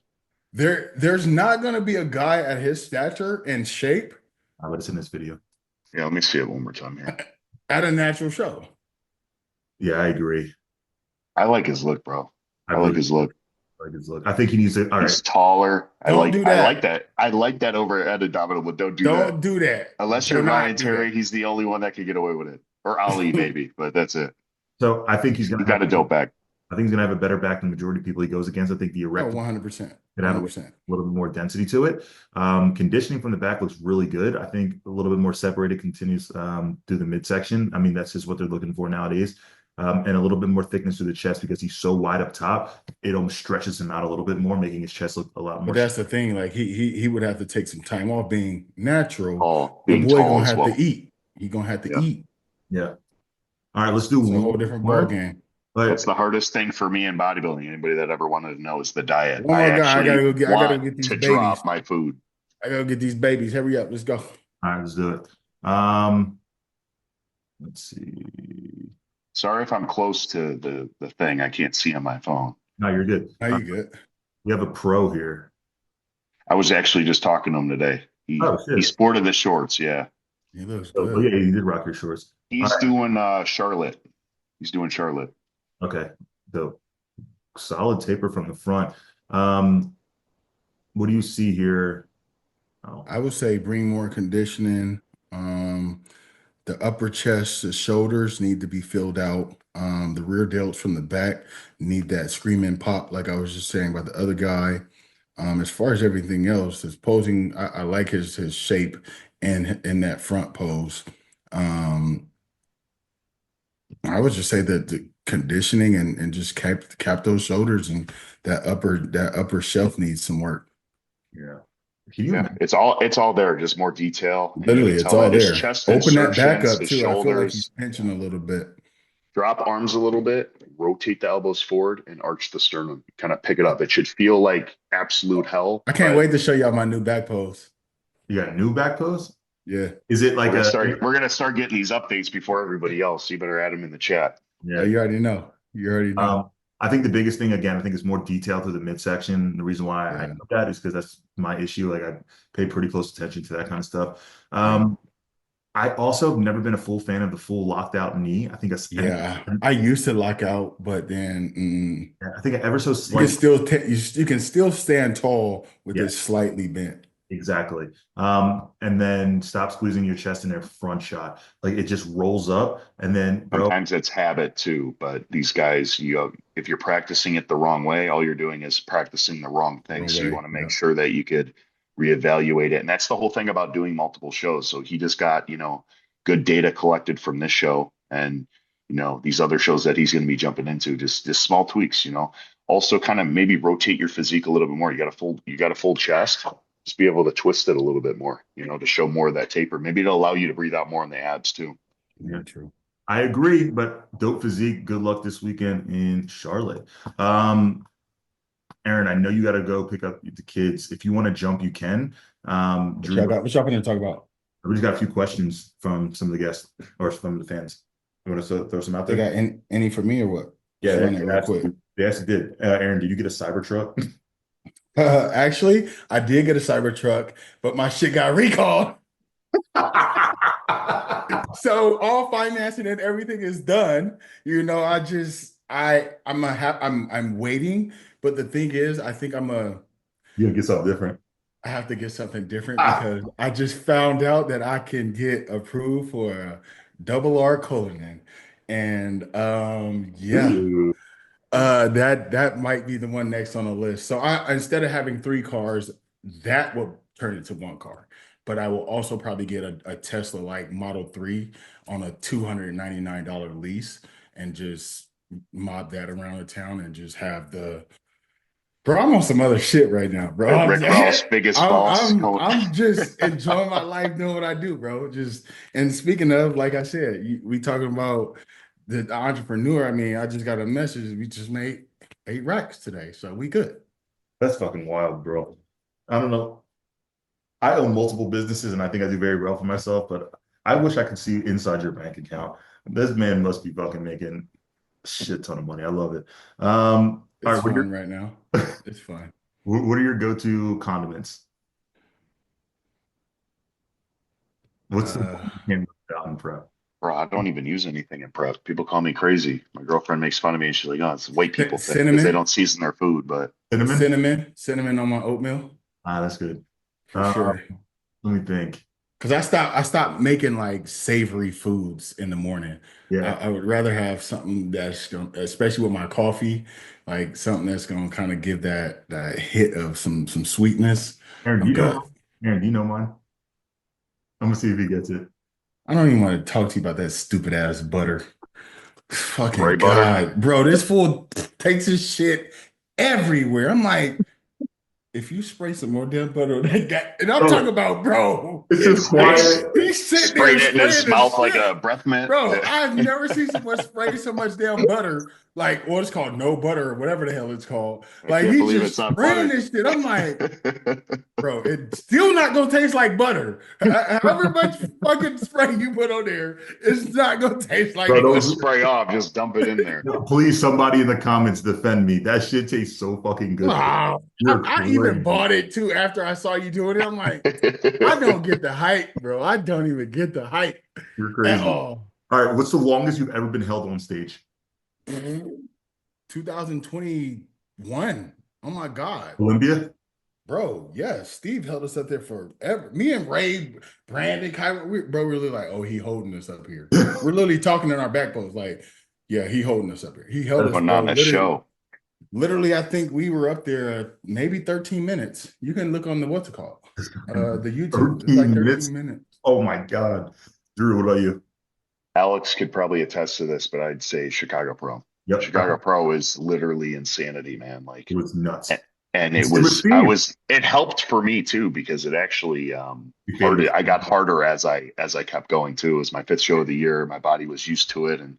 there's not gonna be a guy at his stature and shape it's in this video. Yeah, let me see it one more time here. at a natural show. Yeah, I agree. I like his look, bro. I I like really, his look. like his look. I think he needs to. All right. He's taller. I Don't like do I like that. that. I like that over at Indomitable, but don't do that. Don't do that. Unless you're Do Ryan not do Terry, that. he's the only one that could get away with it. Or Ali maybe, but that's it. So I think he's He gonna have. got a dope back. I think he's gonna have a better back than the majority of people he goes against. I think the Oh, erect 100%. could have a 100%. little bit more density to it. Conditioning from the back looks really good. I think a little bit more separated continues through the midsection. I mean, that's just what they're looking for nowadays. And a little bit more thickness through the chest because he's so wide up top. It almost stretches him out a little bit more, making his chest look a lot But more. that's the thing. Like he would have to take some time off being natural. Tall, The being boy tall gonna as have to well. eat. He gonna have to Yeah. eat. Yeah. All right, let's do It's a one whole different ball more. game. That's But the hardest thing for me in bodybuilding. Anybody that ever wanted to know is the diet. One I more guy. actually I gotta want go get these to babies. drop my food. I gotta get these babies. Hurry up. Let's go. all right, let's do it. Let's see. Sorry if I'm close to the thing. I can't see on my phone. No, you're good. Now you good. We have a pro here. I was actually just talking to him today. He Oh he shit. sported the shorts. Yeah, He looks Oh good. yeah, you did rock your shorts. All he's right. doing Charlotte. He's doing Charlotte. Okay. Dope. Solid taper from the front. Um, what do you see here? Oh, I would say bring more conditioning. The upper chest, the shoulders need to be filled out. The rear delts from the back need that screaming pop, like I was just saying about the other guy. As far as everything else, his posing, I like his shape and in that front pose. Um, I would just say that the conditioning and just cap those shoulders and that upper shelf needs some work. yeah. Can you Yeah, imagine? it's all there. Just more detail, and you Literally, can it's tell all that his there. chest Open that back insertions, up his too. I feel like he's shoulders, pinching a little bit. drop arms a little bit, rotate the elbows forward, and arch the sternum. Kind of pick it up. It should feel like absolute hell, I can't but wait to show y'all my new back pose. You got a new back pose? Yeah. Is it we're like gonna a start we're gonna start getting these updates before everybody else. You better add them in the chat. Oh, yeah? you already know. You already know. I think the biggest thing again, I think it's more detail to the midsection. The reason why I Yeah. know that is because that's my issue. Like I pay pretty close attention to that kind of stuff. Yeah. I also have never been a full fan of the full locked out knee. Yeah. I used to lock out, but then I think ever so you can slight. still you can still stand tall with Yeah, it slightly bent. exactly. And then stop squeezing your chest in their front shot. Like it just rolls up, and then bro, Sometimes it's habit too, but these guys, if you're practicing it the wrong way, all you're doing is practicing the wrong thing. Wrong So you way. want to make Yeah. sure that you could reevaluate it. And that's the whole thing about doing multiple shows. So he just got, good data collected from this show and, these other shows that he's going to be jumping into, just small tweaks. Also kind of maybe rotate your physique a little bit more. You got a full chest. Just be able to twist it a little bit more, to show more of that taper. Maybe it'll allow you to breathe out more in the abs too. yeah, Very true. I agree. But dope physique. Good luck this weekend in Charlotte. Aaron, I know you got to go pick up the kids. If you want to jump, you can. Drew, What y'all gonna talk about? we just got a few questions from some of the guests or from the fans. You want to throw some out They there? got any for me or what? Yeah, Just run it real quick. they actually did. Aaron, did you get a cyber truck? Actually, I did get a Cybertruck, but my shit got recalled. So all financing and everything is done. I'm waiting. But the thing is, I think You'll get something different. I have to get something different Ah, because I just found out that I can get approved for a double R colon. And yeah. ooh. That might be the one next on the list. So I instead of having three cars, that will turn into one car. But I will also probably get a Tesla like Model 3 on a $299 lease and just mob that around the town and just have the bro. I'm on some other shit right now, bro. Rick Ross, biggest boss. I'm just enjoying my life doing what I do, bro. Just and speaking of, like I said, we talking about the entrepreneur. I mean, I just got a message. We just made 8 racks today, so we good. That's fucking wild, bro. I don't know. I own multiple businesses and I think I do very well for myself, but I wish I could see inside your bank account. This man must be fucking making a shit ton of money. I love it. All It's right, fun right now. It's fun. what are your go-to condiments? What's the Uh, one you can't live without in prep? Bro, I don't even use anything in prep. People call me crazy. My girlfriend makes fun of me and she's like, "Oh, it's a white people thing because they Cinnamon, don't season their food." But Cinnamon? cinnamon on my oatmeal Ah, that's good. for sure. Let me think. Because I stopped making like savory foods in the morning. I, Yeah. I would rather have something that's going, especially with my coffee, like something that's going to kind of give that hit of some sweetness. Aaron, do I'm you know good. mine? Aaron, do you know mine? I'm gonna see if he gets it. I don't even want to talk to you about that stupid ass butter. gray Fucking butter. God, bro, this fool takes his shit everywhere. I'm like, if you spray some more damn butter on that guy, and I'm talking Bro, about, bro, it's just quiet. he's sitting there Sprayed it in spraying his the mouth like shit. a breath mint. Bro, I've never seen someone spray so much damn butter, like what it's called, no butter or whatever the hell it's called. I Like can't he's believe it's just not spraying butter. this shit. I'm like, bro, it's still not gonna taste like butter. However much fucking spray you put on there, it's not gonna taste like Bro, Take the butter. don't, spray off, just dump it in there. please, somebody in the comments defend me. That shit tastes so fucking good, bro. Wow. You're I even crazy. bought it too after I saw you doing it. I'm like, I don't get the hype, bro. I don't even get the hype You're at crazy. all. All right, what's the longest you've ever been held on stage? 2021. Oh my God. Olympia? Bro, yes, Steve held us up there forever. Me and Ray, Brandon, Kyrie, bro, we're really like, oh, he holding us up here. We're literally talking in our back post, like, yeah, he holding us up here. He held us, Putting bro. on a Literally, show. literally, I think we were up there maybe 13 minutes. You can look on the what's it called? The YouTube. It's like 13 13 minutes. minutes. Oh my God. Drew, what about you? Alex could probably attest to this, but I'd say Chicago Pro. Yep. Chicago Pro is literally insanity, man. It Like, was nuts. and It's with Steve. it helped for me too because it actually You faded. harder. I got harder as I kept going too. It was my fifth show of the year. My body was used to it, and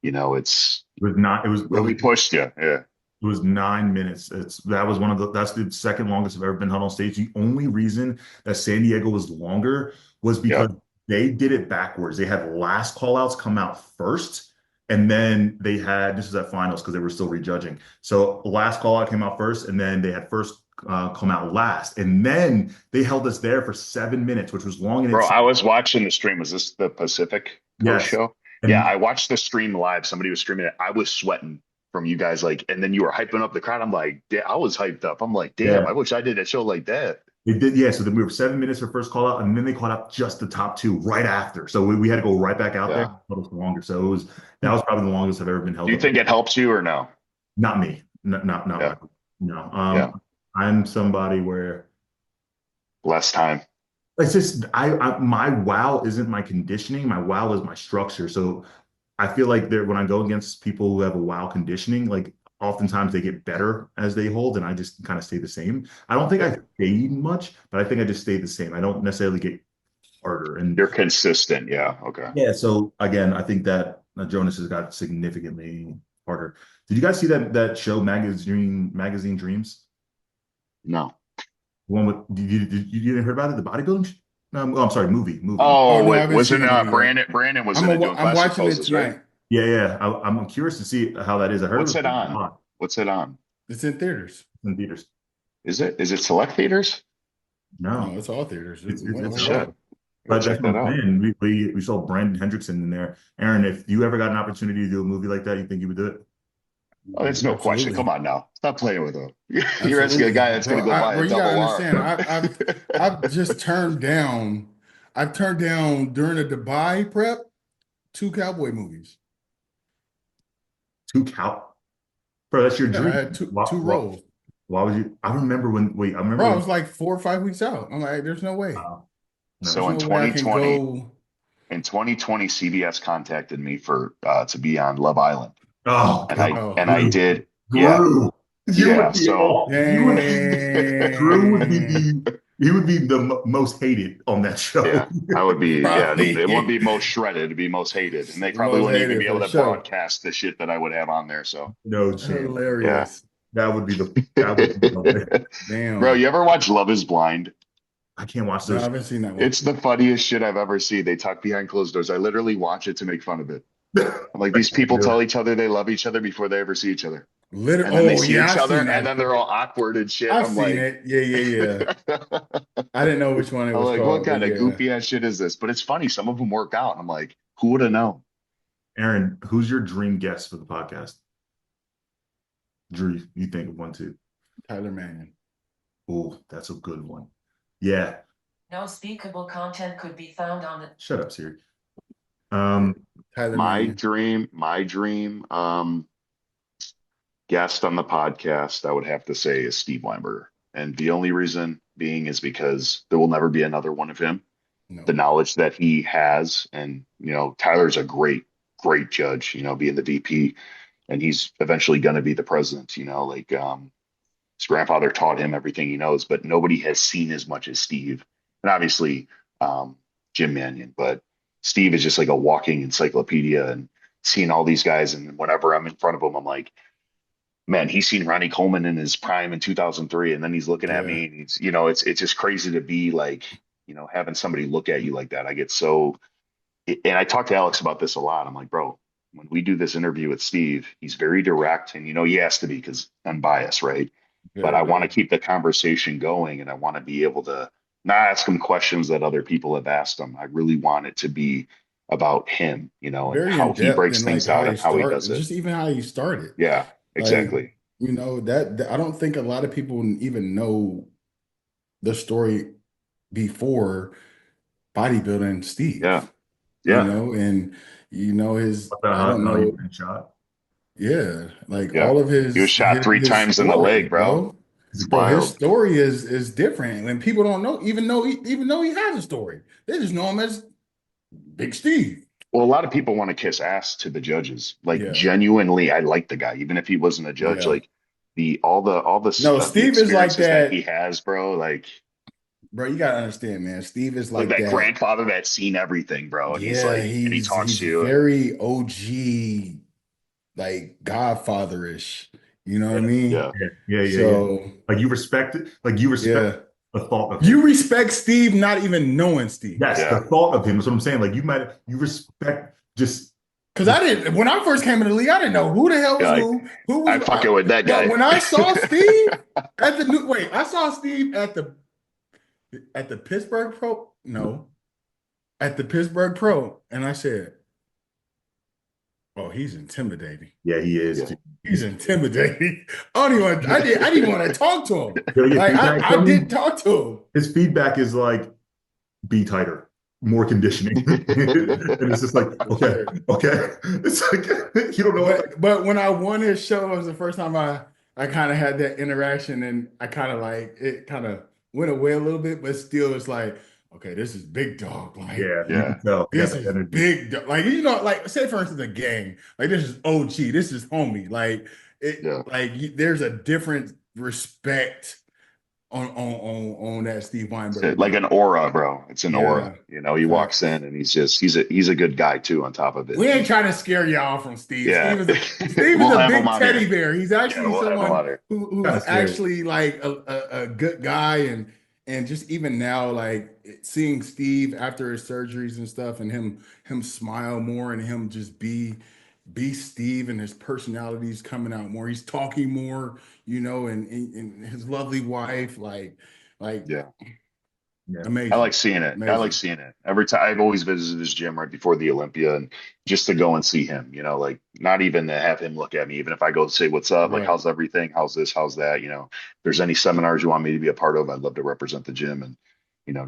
it's It was not, really pushed you. Yeah, it was 9 minutes. That was that's the second longest I've ever been held on stage. The only reason that San Diego was longer was because yep. they did it backwards. They had last call outs come out first, and then they had this was at finals because they were still rejudging. So last call out came out first, and then they had first come out last, and then they held us there for 7 minutes, which was long in Bro, itself. I was watching the stream. Was this the Pacific Coast Yes, show? Yeah, and I watched the stream live. Somebody was streaming it. I was sweating from you guys, like, and then you were hyping up the crowd. I'm like, I was hyped up. I'm like, damn, I yeah. wish I did a show like that. They did, yeah. So then we were 7 minutes for first call out, and then they called out just the top two right after. So we had to go right back out there. Yeah. It was longer. So that was probably the longest I've ever been Do held you up. think it helps you or no? Not me. Not Yeah, my, no. yeah, I'm somebody where less time. it's just my wow isn't my conditioning. My wow is my structure. So I feel like there when I go against people who have a wow conditioning, like oftentimes they get better as they hold, and I just kind of stay the same. I don't think Yeah, I fade much, but I think I just stay the same. I don't necessarily get harder. And you're consistent. Yeah, okay. yeah, so again, I think that Jonas has got significantly harder. Did you guys see that show Magazine Dreams? No. The one with you didn't hear about it? The bodybuilding? No, oh, I'm sorry, movie. Oh Oh, no, I wait, haven't seen wasn't that one yet. Brandon? Brandon was in it doing I'm classic watching it poses, right? tonight. Yeah, yeah. I'm curious to see how that is. I heard it What's was it pretty on? hot What's it on? It's in theaters. in theaters. Is it? Is it select theaters? No, No, it's all theaters. It's Oh it's shit. all. Go But that's check what that I'm out. saying. We saw Brandon Hendrickson in there. Aaron, if you ever got an opportunity to do a movie like that, you think you would do it? Oh, that's no question. Come Absolutely. on now. Stop playing with him. You're asking a Absolutely. guy that's going Bro, to go buy bro, a you gotta double R. understand. I've just turned down, I've turned down during the Dubai prep 2 cowboy movies. Two cow, bro. That's your Yeah, I dream. had two Why, roles. why would you? I remember when. Wait, I remember Bro, I when. was like 4 or 5 weeks out. I'm like, there's no way. No, There's So in no way I can 2020, go. in 2020, CBS contacted me for to be on Love Island, oh and God, I Drew, did. Yeah, Drew, you yeah. would be So all. You would be. Drew would be Dang. the. He would be the most hated on that show. yeah, I would be. Yeah, it wouldn't Probably be most shredded. It'd be most hated, and they the probably most wouldn't even hated be able for to sure. broadcast the shit that I would have on there. So No chance. yeah. Hilarious. That would be the. That would be something. Bro, Damn. you ever watch Love Is Blind? I can't watch No, I those. haven't seen that one. It's the funniest shit I've ever seen. They talk behind closed doors. I literally watch it to make fun of it. I'm like, these people Do it. tell each other they love each other before they ever see each other. And then they Oh see yeah, each I've other seen and that. then they're all awkward and shit. I've seen it. Yeah, yeah, yeah. I didn't know which one it I'm was like, what called, but kind of yeah. goofy ass shit is this? But it's funny. Some of them work out. I'm like, Who would have known? Aaron, who's your dream guest for the podcast? Drew, you think of one too? Tyler Manning. Oh, that's a good one. Yeah. No speakable content could be found on the. Shut up, Siri. Tyler My Manning. dream guest on the podcast, I would have to say, is Steve Weinberger. And the only reason being is because there will never be another one of him. No. The knowledge that he has, and Tyler's a great judge, being the VP, and he's eventually going to be the president. His grandfather taught him everything he knows, but nobody has seen as much as Steve, and obviously Jim Mannion. But Steve is just like a walking encyclopedia, and seeing all these guys, and whenever I'm in front of him, I'm like, man, he's seen Ronnie Coleman in his prime in 2003, and then he's looking at me, and it's just crazy to be like, having somebody look at you like that. I get so, and I talk to Alex about this a lot. I'm like, bro, when we do this interview with Steve, he's very direct, and he has to be because I'm biased, right? But I want to keep the conversation going, and I want to be able to not ask him questions that other people have asked him. I really want it to be about him, and very how in he depth breaks and things like out how and how he does it. just even how he started. Yeah, exactly. Like, that I don't think a lot of people even know the story before bodybuilding Steve. Yeah. Yeah. And his What the I don't know. shot? Yeah, like Yeah. all of his He was shot three his times in the story, leg, bro. It's Bro, his wild. story is different, and people don't know, even though he has a story. They just know him as Big Steve. Well, a lot of people want to kiss ass to the judges. Like Yeah. genuinely, I like the guy, even if he wasn't a judge. Yeah. Like all the No, stuff, Steve the is like experiences that. he has, bro. Like Bro, you gotta understand, man. Steve is like like that that. grandfather that's seen everything, bro. And he's Yeah, like, and he talks he's to you. very OG, like Godfather-ish. You know what I mean? Yeah. Yeah. So Like you respect it. Like you respect the thought of him. you respect Steve, not even knowing Steve. Yes, Yeah. the thought of him. That's what I'm saying. Like you respect just Because I didn't, when I first came in the league, I didn't know who the hell was Yeah, who was. I fucking with that guy. When I saw Steve at the I saw Steve at the Pittsburgh Pro. No, at the Pittsburgh Pro, and I said, "Oh, he's intimidating. yeah, he is. Yeah. Too. He's intimidating." I didn't want to talk to him. He'll get Like feedback I from did him. talk to him. His feedback is like, be tighter, more conditioning. And it's just like, okay. It's like you don't know what. But when I won his show, it was the first time I kind of had that interaction, and I kind of like it kind of went away a little bit, but still it's like, okay, this is big dog. Like, Yeah, you Yeah. can tell. He this got is that energy. big dog. Like, like say for instance, a gang. Like this is OG. This is homie. Like Yeah. there's a different respect on that Steve Weinberg. Like an aura, bro. It's an Yeah. aura. He walks in and he's a good guy too on top of it. We ain't trying to scare y'all from Steve. Yeah. Steve is We'll a have big him on teddy here. bear. He's actually we'll have him on someone here. who's Kinda scary. actually like a good guy, and just even now, like seeing Steve after his surgeries and stuff, and him smile more, and him just be Steve, and his personality's coming out more. He's talking more, and his lovely wife, like Yeah. amazing. I like seeing it. I like Amazing. seeing it. Every time I've always visited his gym right before the Olympia, and just to go and see him, like not even to have him look at me, even if I go say what's up, like Right. how's everything, how's this, how's that, if there's any seminars you want me to be a part of, I'd love to represent the gym, and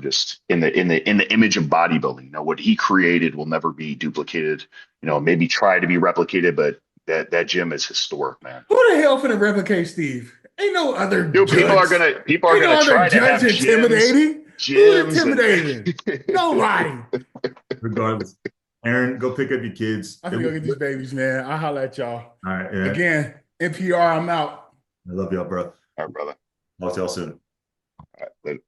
just in the image of bodybuilding, what he created will never be duplicated, maybe try to be replicated, but that gym is historic, man. Who the hell finna replicate Steve? Ain't no other Dude, people are judge. gonna try to have gyms. Intimidating. Who's Gyms intimidating? Nobody. Regardless, Aaron, go pick up your kids. I'm gonna go get these babies, man. I'll holler at y'all. All right, yeah. Again, NPR, I'm out. I love y'all, bro. All right, brother. I'll see y'all soon. All right, later.